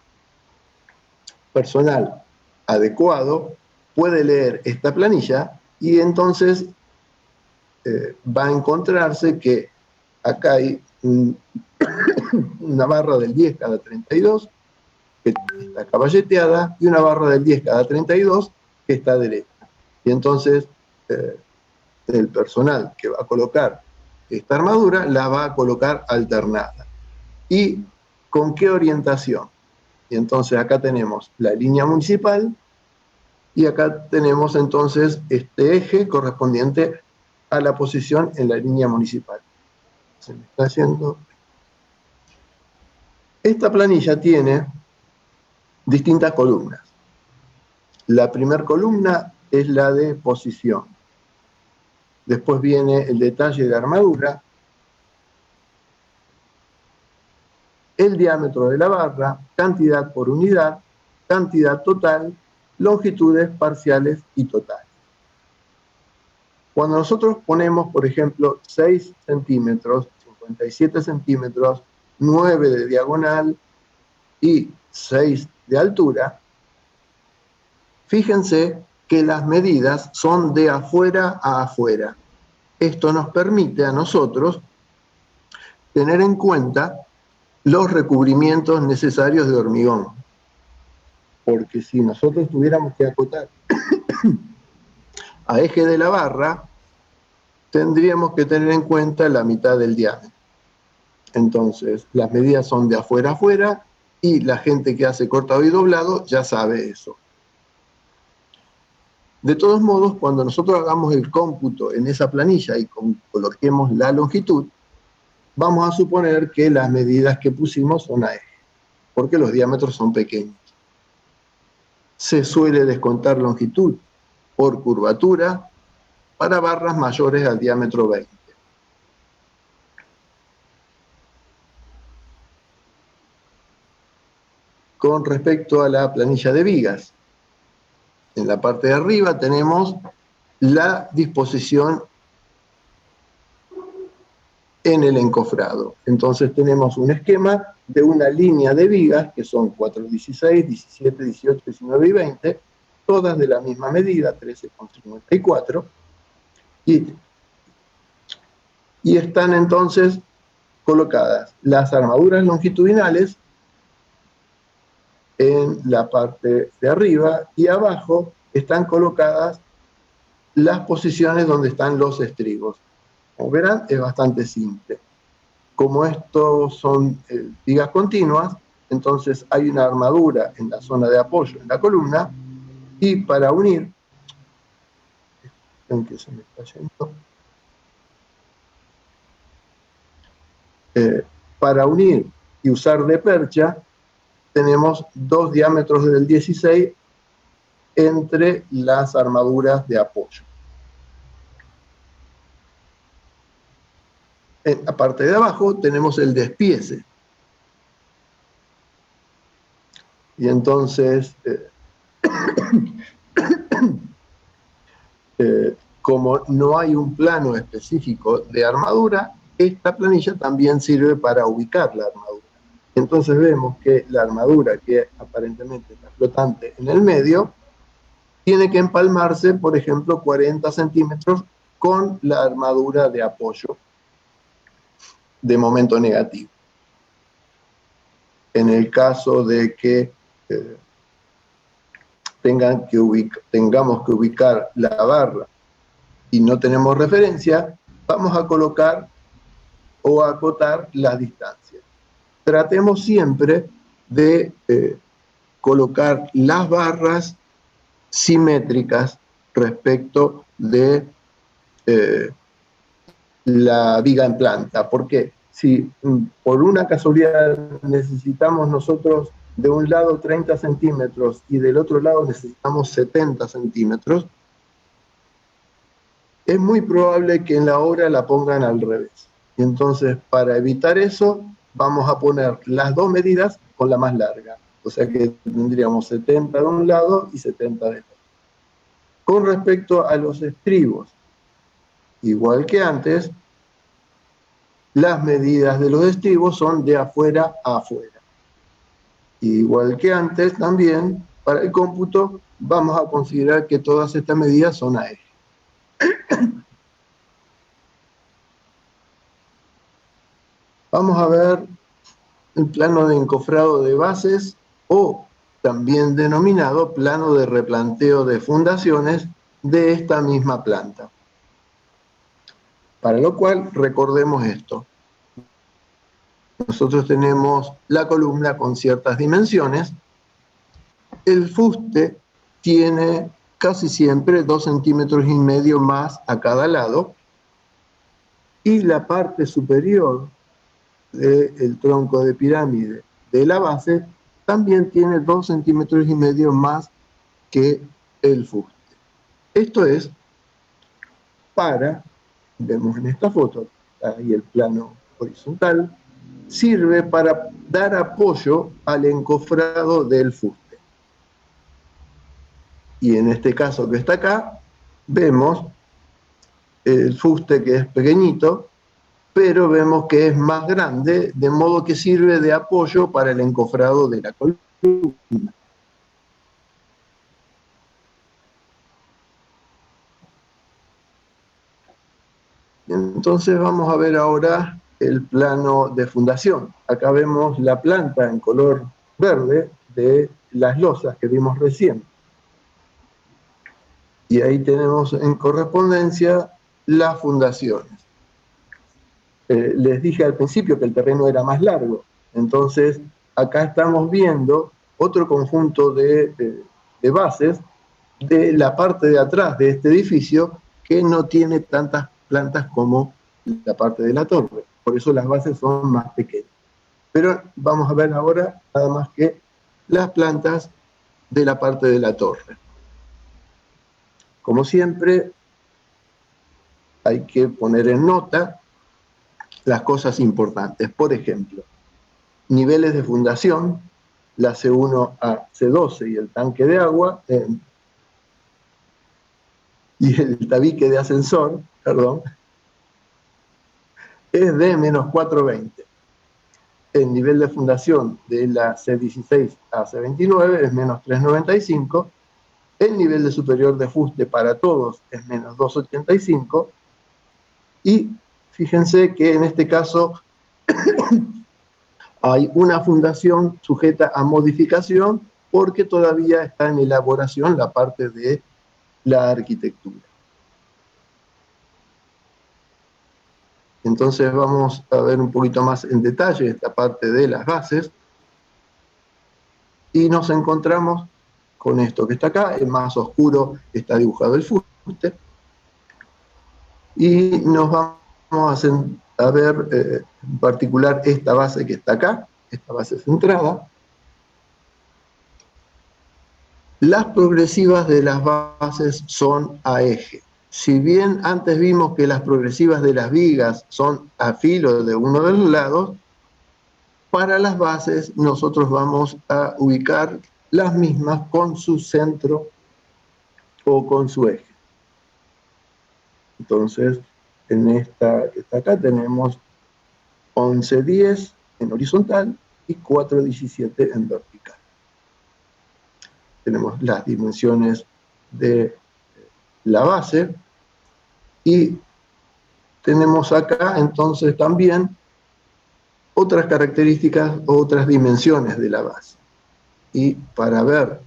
personal adecuado puede leer esta planilla y entonces va a encontrarse que acá hay una barra del 10 cada 32 que está caballeteada y una barra del 10 cada 32 que está derecha. Y entonces el personal que va a colocar esta armadura la va a colocar alternada. ¿Y con qué orientación? Y entonces acá tenemos la línea municipal y acá tenemos entonces este eje correspondiente a la posición en la línea municipal. Se me está haciendo. Esta planilla tiene distintas columnas. La primera columna es la de posición. Después viene el detalle de armadura, el diámetro de la barra, cantidad por unidad, cantidad total, longitudes parciales y totales. Cuando nosotros ponemos, por ejemplo, 6 centímetros, 57 centímetros, 9 de diagonal y 6 de altura, fíjense que las medidas son de afuera a afuera. Esto nos permite a nosotros tener en cuenta los recubrimientos necesarios de hormigón. Porque si nosotros tuviéramos que acotar a eje de la barra, tendríamos que tener en cuenta la mitad del diámetro. Entonces, las medidas son de afuera a afuera y la gente que hace cortado y doblado ya sabe eso. De todos modos, cuando nosotros hagamos el cómputo en esa planilla y coloquemos la longitud, vamos a suponer que las medidas que pusimos son a eje, porque los diámetros son pequeños. Se suele descontar longitud por curvatura para barras mayores al diámetro 20. Con respecto a la planilla de vigas, en la parte de arriba tenemos la disposición en el encofrado. Entonces tenemos un esquema de una línea de vigas, que son 4, 16, 17, 18, 19 y 20, todas de la misma medida, 13,54, y están entonces colocadas las armaduras longitudinales en la parte de arriba y abajo están colocadas las posiciones donde están los estribos. Como verán, es bastante simple. Como estos son vigas continuas, entonces hay una armadura en la zona de apoyo en la columna y para unir, aunque se me está yendo, para unir y usar de percha, tenemos 2 diámetros del 16 entre las armaduras de apoyo. En la parte de abajo tenemos el despiece. Y entonces, como no hay un plano específico de armadura, esta planilla también sirve para ubicar la armadura. Entonces vemos que la armadura, que aparentemente está flotante en el medio, tiene que empalmarse, por ejemplo, 40 centímetros con la armadura de apoyo de momento negativo. En el caso de que tengamos que ubicar la barra y no tenemos referencia, vamos a colocar o a acotar las distancias. Tratemos siempre de colocar las barras simétricas respecto de la viga en planta. ¿Por qué? Si por una casualidad necesitamos nosotros de un lado 30 centímetros y del otro lado necesitamos 70 centímetros, es muy probable que en la obra la pongan al revés. Y entonces, para evitar eso, vamos a poner las dos medidas con la más larga. O sea que tendríamos 70 de un lado y 70 del otro. Con respecto a los estribos, igual que antes, las medidas de los estribos son de afuera a afuera. Igual que antes también, para el cómputo, vamos a considerar que todas estas medidas son a eje. Vamos a ver el plano de encofrado de bases, o también denominado plano de replanteo de fundaciones de esta misma planta. Para lo cual, recordemos esto. Nosotros tenemos la columna con ciertas dimensiones. El fuste tiene casi siempre 2,5 centímetros más a cada lado, y la parte superior del tronco de pirámide de la base también tiene 2,5 centímetros más que el fuste. Esto es para, vemos en esta foto, ahí el plano horizontal, sirve para dar apoyo al encofrado del fuste. Y en este caso que está acá, vemos el fuste que es pequeñito, pero vemos que es más grande, de modo que sirve de apoyo para el encofrado de la columna. Entonces vamos a ver ahora el plano de fundación. Acá vemos la planta en color verde de las losas que vimos recién. Y ahí tenemos en correspondencia las fundaciones. Les dije al principio que el terreno era más largo, entonces acá estamos viendo otro conjunto de bases de la parte de atrás de este edificio que no tiene tantas plantas como la parte de la torre, por eso las bases son más pequeñas. Pero vamos a ver ahora nada más que las plantas de la parte de la torre. Como siempre, hay que poner en nota las cosas importantes. Por ejemplo, niveles de fundación, la C1 a C12 y el tanque de agua, y el tabique de ascensor, perdón, es de menos 420. El nivel de fundación de la C16 a C29 es menos 395. El nivel de superior de fuste para todos es menos 285. Y fíjense que en este caso hay una fundación sujeta a modificación porque todavía está en elaboración la parte de la arquitectura. Entonces vamos a ver un poquito más en detalle esta parte de las bases y nos encontramos con esto que está acá. En más oscuro está dibujado el fuste y nos vamos a ver en particular esta base que está acá, esta base centrada. Las progresivas de las bases son a eje. Si bien antes vimos que las progresivas de las vigas son a filo de uno de los lados, para las bases nosotros vamos a ubicar las mismas con su centro o con su eje. Entonces, en esta que está acá tenemos 11,10 en horizontal y 4,17 en vertical. Tenemos las dimensiones de la base y tenemos acá entonces también otras características, otras dimensiones de la base. Y para ver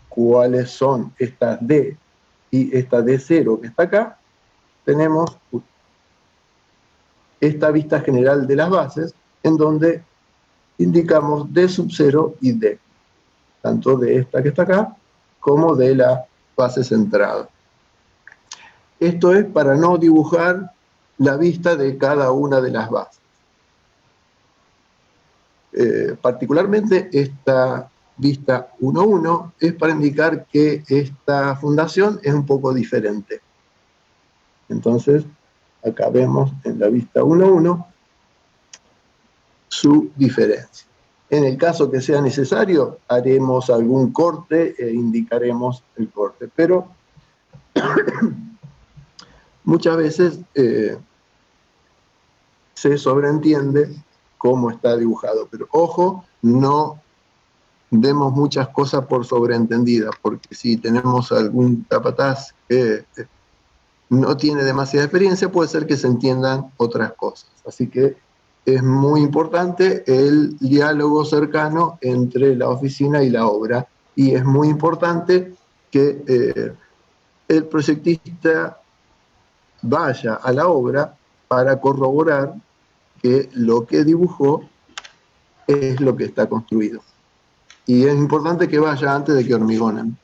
cuáles son estas D y esta D0 que está acá, tenemos esta vista general de las bases, en donde indicamos D sub 0 y D, tanto de esta que está acá, como de la base centrada. Esto es para no dibujar la vista de cada una de las bases. Particularmente esta vista 1,1 es para indicar que esta fundación es un poco diferente. Entonces, acá vemos en la vista 1,1 su diferencia. En el caso que sea necesario, haremos algún corte e indicaremos el corte, pero muchas veces se sobreentiende cómo está dibujado. Pero ojo, no demos muchas cosas por sobreentendidas, porque si tenemos algún capataz que no tiene demasiada experiencia, puede ser que se entiendan otras cosas. Así que es muy importante el diálogo cercano entre la oficina y la obra, y es muy importante que el proyectista vaya a la obra para corroborar que lo que dibujó es lo que está construido. Y es importante que vaya antes de que hormigonen.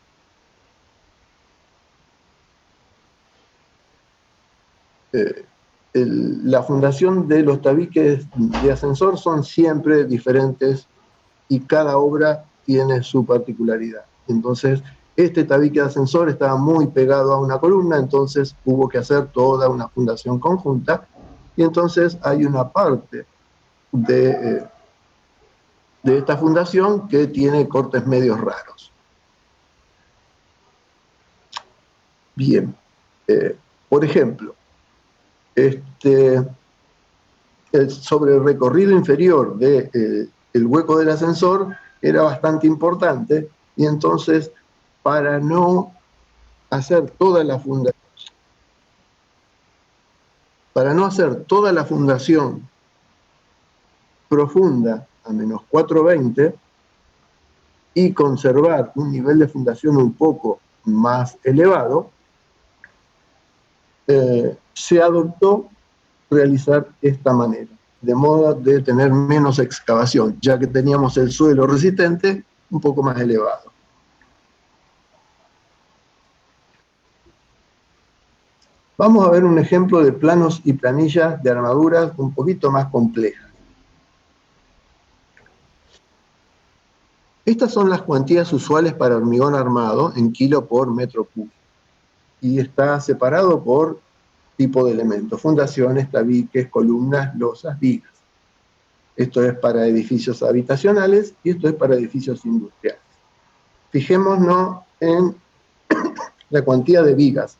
La fundación de los tabiques de ascensor son siempre diferentes y cada obra tiene su particularidad. Entonces, este tabique de ascensor estaba muy pegado a una columna, entonces hubo que hacer toda una fundación conjunta, y entonces hay una parte de esta fundación que tiene cortes medios raros. Bien, por ejemplo, sobre el recorrido inferior del hueco del ascensor era bastante importante, y entonces para no hacer toda la fundación profunda a menos 420 y conservar un nivel de fundación un poco más elevado, se adoptó realizar esta manera, de modo de tener menos excavación, ya que teníamos el suelo resistente un poco más elevado. Vamos a ver un ejemplo de planos y planillas de armaduras un poquito más complejas. Estas son las cuantías usuales para hormigón armado en kilo por metro cúbico, y está separado por tipo de elementos: fundaciones, tabiques, columnas, losas, vigas. Esto es para edificios habitacionales y esto es para edificios industriales. Fijémonos en la cuantía de vigas: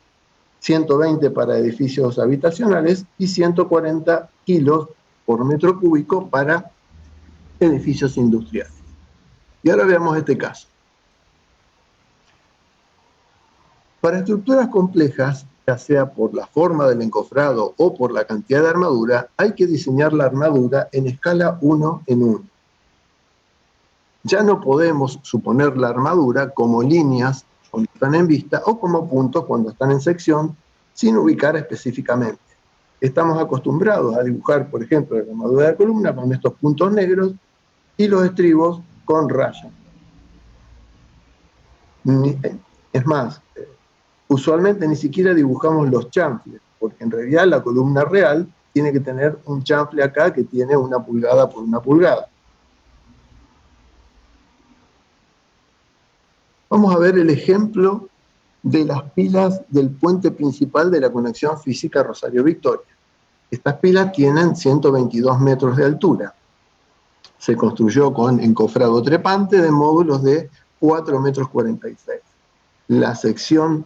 120 para edificios habitacionales y 140 kilos por metro cúbico para edificios industriales. Y ahora veamos este caso. Para estructuras complejas, ya sea por la forma del encofrado o por la cantidad de armadura, hay que diseñar la armadura en escala 1 en 1. Ya no podemos suponer la armadura como líneas cuando están en vista o como puntos cuando están en sección, sin ubicar específicamente. Estamos acostumbrados a dibujar, por ejemplo, la armadura de columna con estos puntos negros y los estribos con rayas. Es más, usualmente ni siquiera dibujamos los chanfles, porque en realidad la columna real tiene que tener un chanfle acá que tiene 1 pulgada por 1 pulgada. Vamos a ver el ejemplo de las pilas del puente principal de la conexión física Rosario-Victoria. Estas pilas tienen 122 metros de altura. Se construyó con encofrado trepante de módulos de 4,46 metros. La sección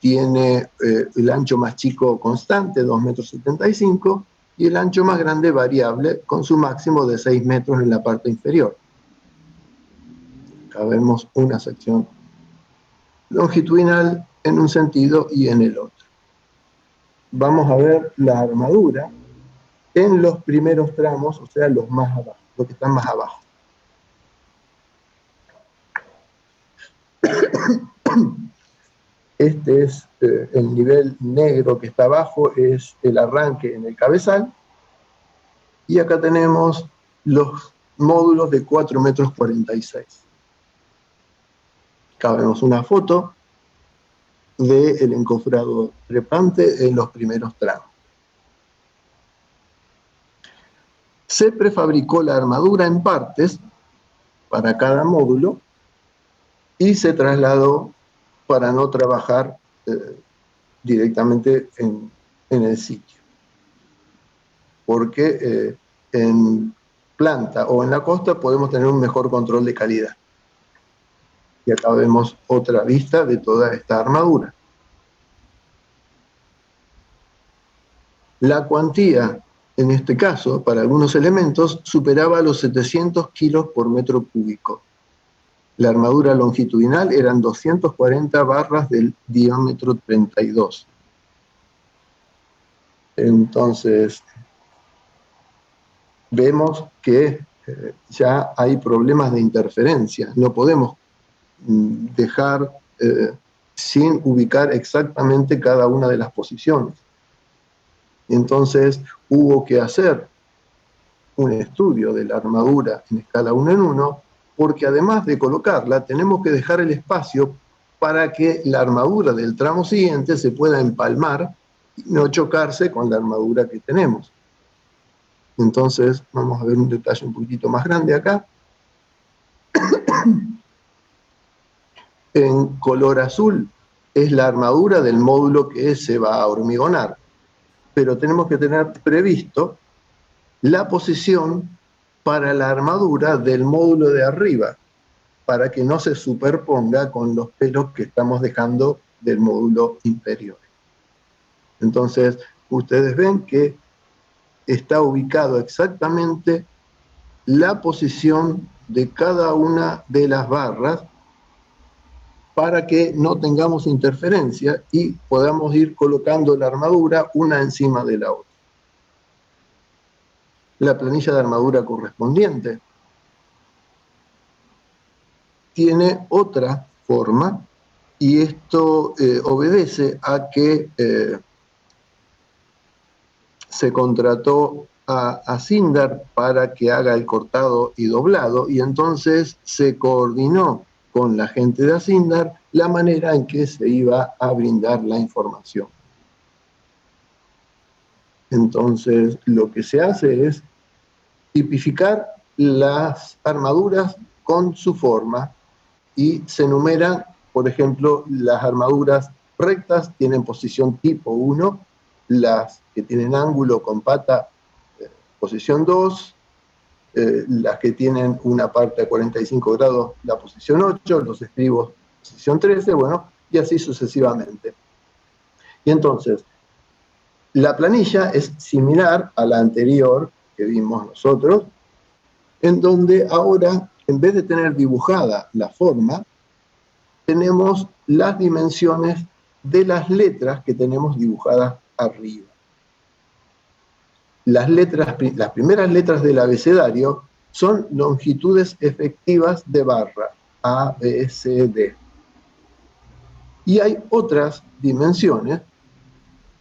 tiene el ancho más chico constante, 2,75 metros, y el ancho más grande variable, con su máximo de 6 metros en la parte inferior. Acá vemos una sección longitudinal en un sentido y en el otro. Vamos a ver la armadura en los primeros tramos, o sea, los más abajo, los que están más abajo. Este es el nivel negro que está abajo, es el arranque en el cabezal. Y acá tenemos los módulos de 4,46 metros. Acá vemos una foto del encofrado trepante en los primeros tramos. Se prefabricó la armadura en partes para cada módulo y se trasladó para no trabajar directamente en el sitio. Porque en planta o en la costa podemos tener un mejor control de calidad. Y acá vemos otra vista de toda esta armadura. La cuantía, en este caso, para algunos elementos, superaba los 700 kilos por metro cúbico. La armadura longitudinal eran 240 barras del diámetro 32. Entonces, vemos que ya hay problemas de interferencia. No podemos dejar sin ubicar exactamente cada una de las posiciones. Entonces hubo que hacer un estudio de la armadura en escala 1 en 1, porque además de colocarla, tenemos que dejar el espacio para que la armadura del tramo siguiente se pueda empalmar y no chocarse con la armadura que tenemos. Entonces vamos a ver un detalle un poquitito más grande acá. En color azul es la armadura del módulo que se va a hormigonar, pero tenemos que tener previsto la posición para la armadura del módulo de arriba, para que no se superponga con los pelos que estamos dejando del módulo inferior. Entonces, ustedes ven que está ubicado exactamente la posición de cada una de las barras para que no tengamos interferencia y podamos ir colocando la armadura una encima de la otra. La planilla de armadura correspondiente tiene otra forma, y esto obedece a que se contrató a Sindar para que haga el cortado y doblado, y entonces se coordinó con la gente de Asindar la manera en que se iba a brindar la información. Entonces, lo que se hace es tipificar las armaduras con su forma y se enumeran, por ejemplo, las armaduras rectas tienen posición tipo 1, las que tienen ángulo con pata, posición 2, las que tienen una parte a 45 grados, la posición 8, los estribos, posición 13, bueno, y así sucesivamente. Y entonces, la planilla es similar a la anterior que vimos nosotros, en donde ahora, en vez de tener dibujada la forma, tenemos las dimensiones de las letras que tenemos dibujadas arriba. Las primeras letras del abecedario son longitudes efectivas de barra, A, B, C, D. Y hay otras dimensiones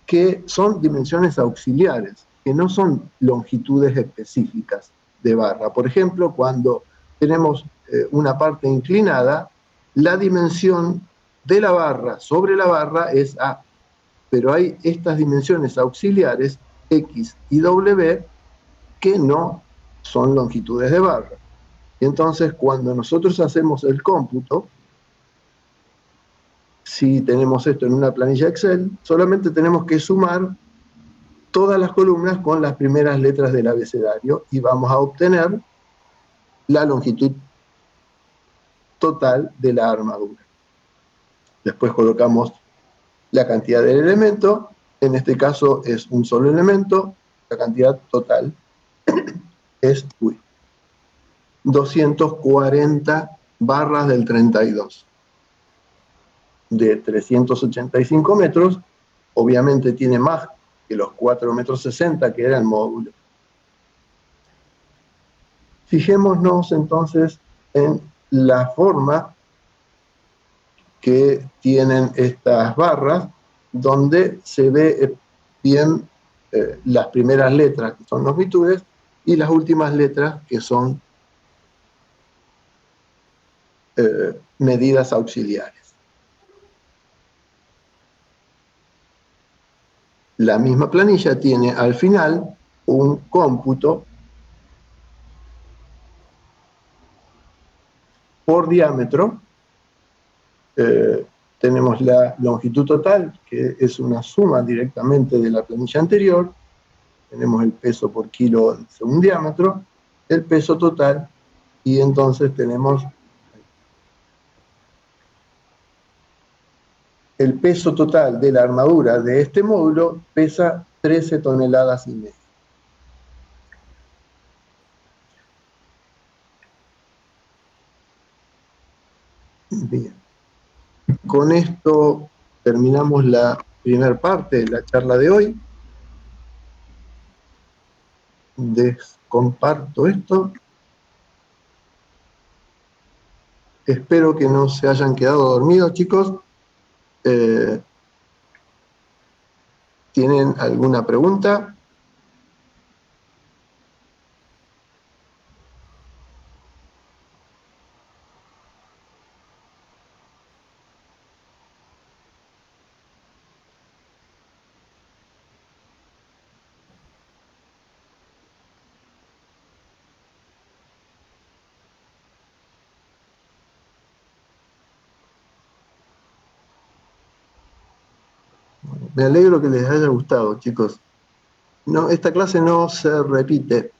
que son dimensiones auxiliares, que no son longitudes específicas de barra. Por ejemplo, cuando tenemos una parte inclinada, la dimensión de la barra sobre la barra es A, pero hay estas dimensiones auxiliares X y W que no son longitudes de barra. Entonces, cuando nosotros hacemos el cómputo, si tenemos esto en una planilla Excel, solamente tenemos que sumar todas las columnas con las primeras letras del abecedario y vamos a obtener la longitud total de la armadura. Después colocamos la cantidad del elemento, en este caso es un solo elemento, la cantidad total es 240 barras del 32. De 385 metros, obviamente tiene más que los 4,60 metros que era el módulo. Fijémonos entonces en la forma que tienen estas barras, donde se ve bien las primeras letras, que son longitudes, y las últimas letras, que son medidas auxiliares. La misma planilla tiene al final un cómputo por diámetro. Tenemos la longitud total, que es una suma directamente de la planilla anterior. Tenemos el peso por kilo según diámetro, el peso total, y entonces tenemos el peso total de la armadura de este módulo, pesa 13 toneladas y media. Bien. Con esto terminamos la primera parte de la charla de hoy. Comparto esto. Espero que no se hayan quedado dormidos, chicos. ¿Tienen alguna pregunta? Me alegro que les haya gustado, chicos. No, esta clase no se repite.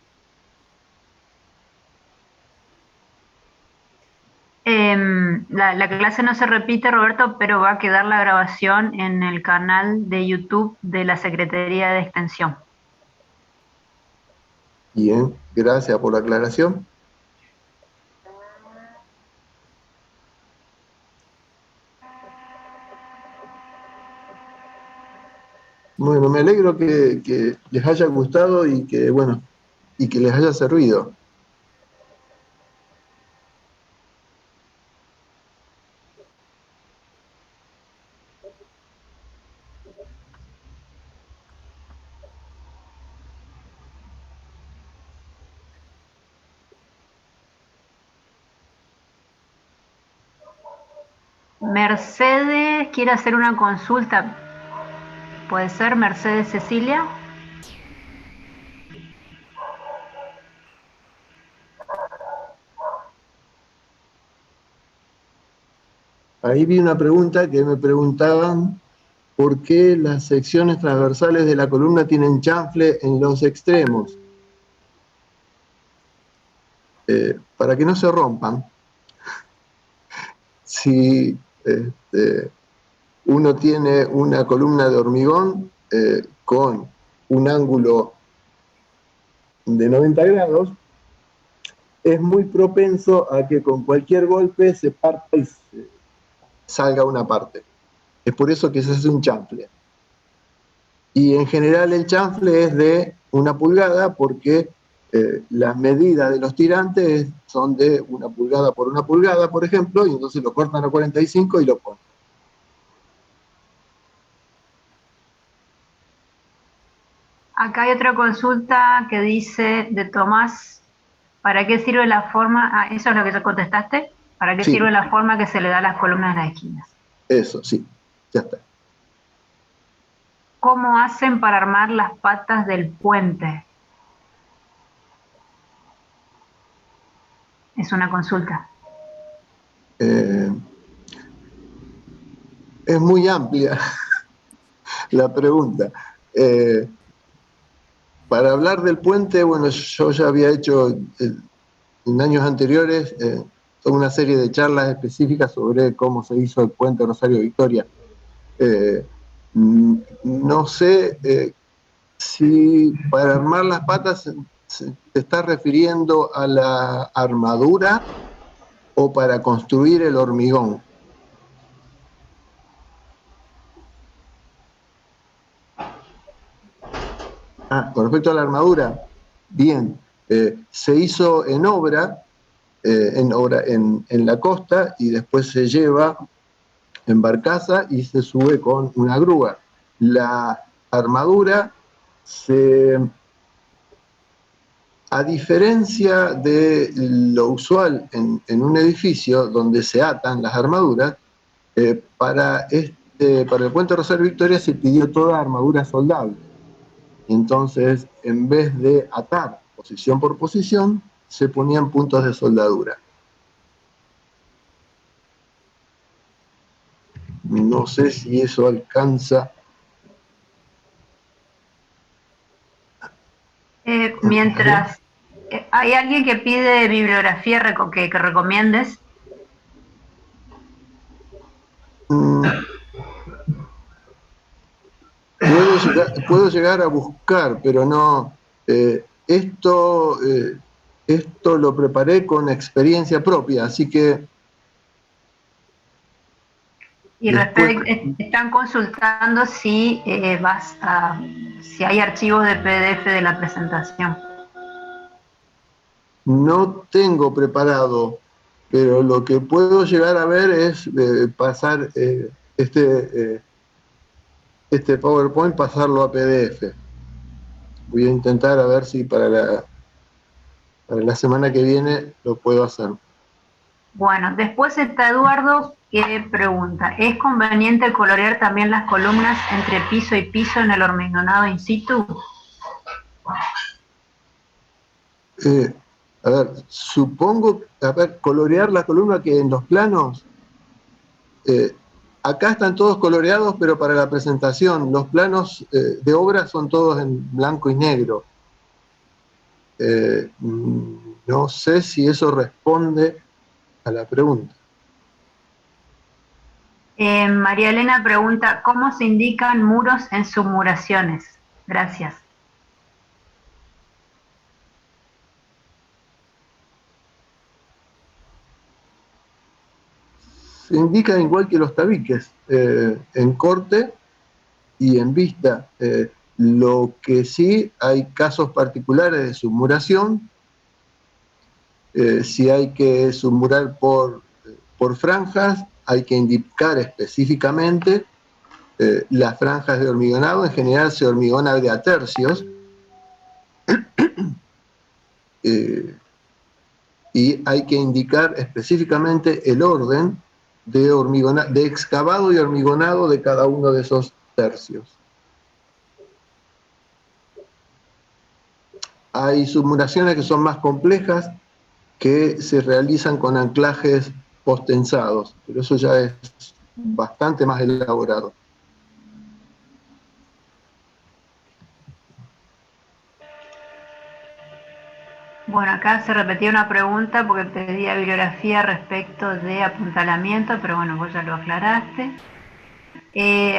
La clase no se repite, Roberto, pero va a quedar la grabación en el canal de YouTube de la Secretaría de Extensión.
Bien, gracias por la aclaración. Bueno, me alegro que les haya gustado y que, bueno, y que les haya servido.
Mercedes quiere hacer una consulta. ¿Puede ser Mercedes Cecilia?
Ahí vi una pregunta que me preguntaban por qué las secciones transversales de la columna tienen chanfle en los extremos. Para que no se rompan. Si uno tiene una columna de hormigón con un ángulo de 90 grados, es muy propenso a que con cualquier golpe se parta y salga una parte. Es por eso que se hace un chanfle. Y en general el chanfle es de 1 pulgada porque las medidas de los tirantes son de 1 pulgada por 1 pulgada, por ejemplo, y entonces lo cortan a 45 y lo ponen.
Acá hay otra consulta que dice de Tomás, ¿para qué sirve la forma? Ah, ¿eso es lo que ya contestaste? ¿Para qué
Sí,
sirve la forma que se le da a las columnas de las esquinas?
eso, sí, ya está.
¿Cómo hacen para armar las patas del puente? Es una consulta.
Es muy amplia la pregunta. Para hablar del puente, bueno, yo ya había hecho en años anteriores toda una serie de charlas específicas sobre cómo se hizo el puente Rosario Victoria. No sé si para armar las patas se está refiriendo a la armadura o para construir el hormigón. Con respecto a la armadura, bien, se hizo en obra en la costa y después se lleva en barcaza y se sube con una grúa. La armadura a diferencia de lo usual en un edificio donde se atan las armaduras, para el puente Rosario Victoria se pidió toda armadura soldable. Entonces, en vez de atar posición por posición, se ponían puntos de soldadura. No sé si eso alcanza.
Mientras hay alguien que pide bibliografía que recomiendes.
Puedo llegar a buscar, pero no. Esto lo preparé con experiencia propia, así que.
Y están consultando si si hay archivos de PDF de la presentación.
No tengo preparado, pero lo que puedo llegar a ver es pasar este PowerPoint, pasarlo a PDF. Voy a intentar a ver si para la semana que viene lo puedo hacer.
Bueno, después está Eduardo que pregunta, ¿es conveniente colorear también las columnas entre piso y piso en el hormigonado in situ?
A ver, supongo, colorear la columna que en los planos, acá están todos coloreados, pero para la presentación, los planos de obra son todos en blanco y negro. No sé si eso responde a la pregunta.
María Elena pregunta, ¿cómo se indican muros en submuraciones? Gracias.
Se indican igual que los tabiques, en corte y en vista. Lo que sí, hay casos particulares de submuración. Si hay que submurar por franjas, hay que indicar específicamente las franjas de hormigonado. En general se hormigona de a tercios. Y hay que indicar específicamente el orden de excavado y hormigonado de cada uno de esos tercios. Hay submuraciones que son más complejas, que se realizan con anclajes postensados, pero eso ya es bastante más elaborado.
Bueno, acá se repetía una pregunta porque pedía bibliografía respecto de apuntalamiento, pero bueno, vos ya lo aclaraste.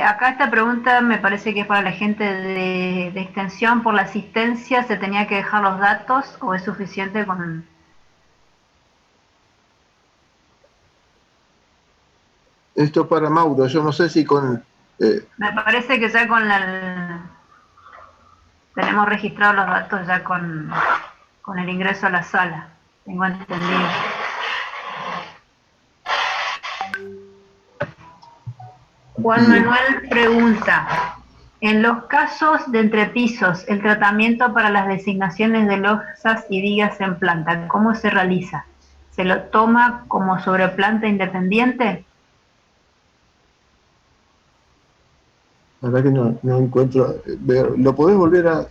Acá esta pregunta me parece que es para la gente de extensión. ¿Por la asistencia se tenía que dejar los datos o es suficiente con...?
Esto es para Mauro, yo no sé si con...
Me parece que ya tenemos registrados los datos ya con el ingreso a la sala, tengo entendido. Juan Manuel pregunta, en los casos de entrepisos, el tratamiento para las designaciones de losas y vigas en planta, ¿cómo se realiza? ¿Se lo toma como sobre planta independiente?
La verdad que no encuentro... ¿Lo podés volver a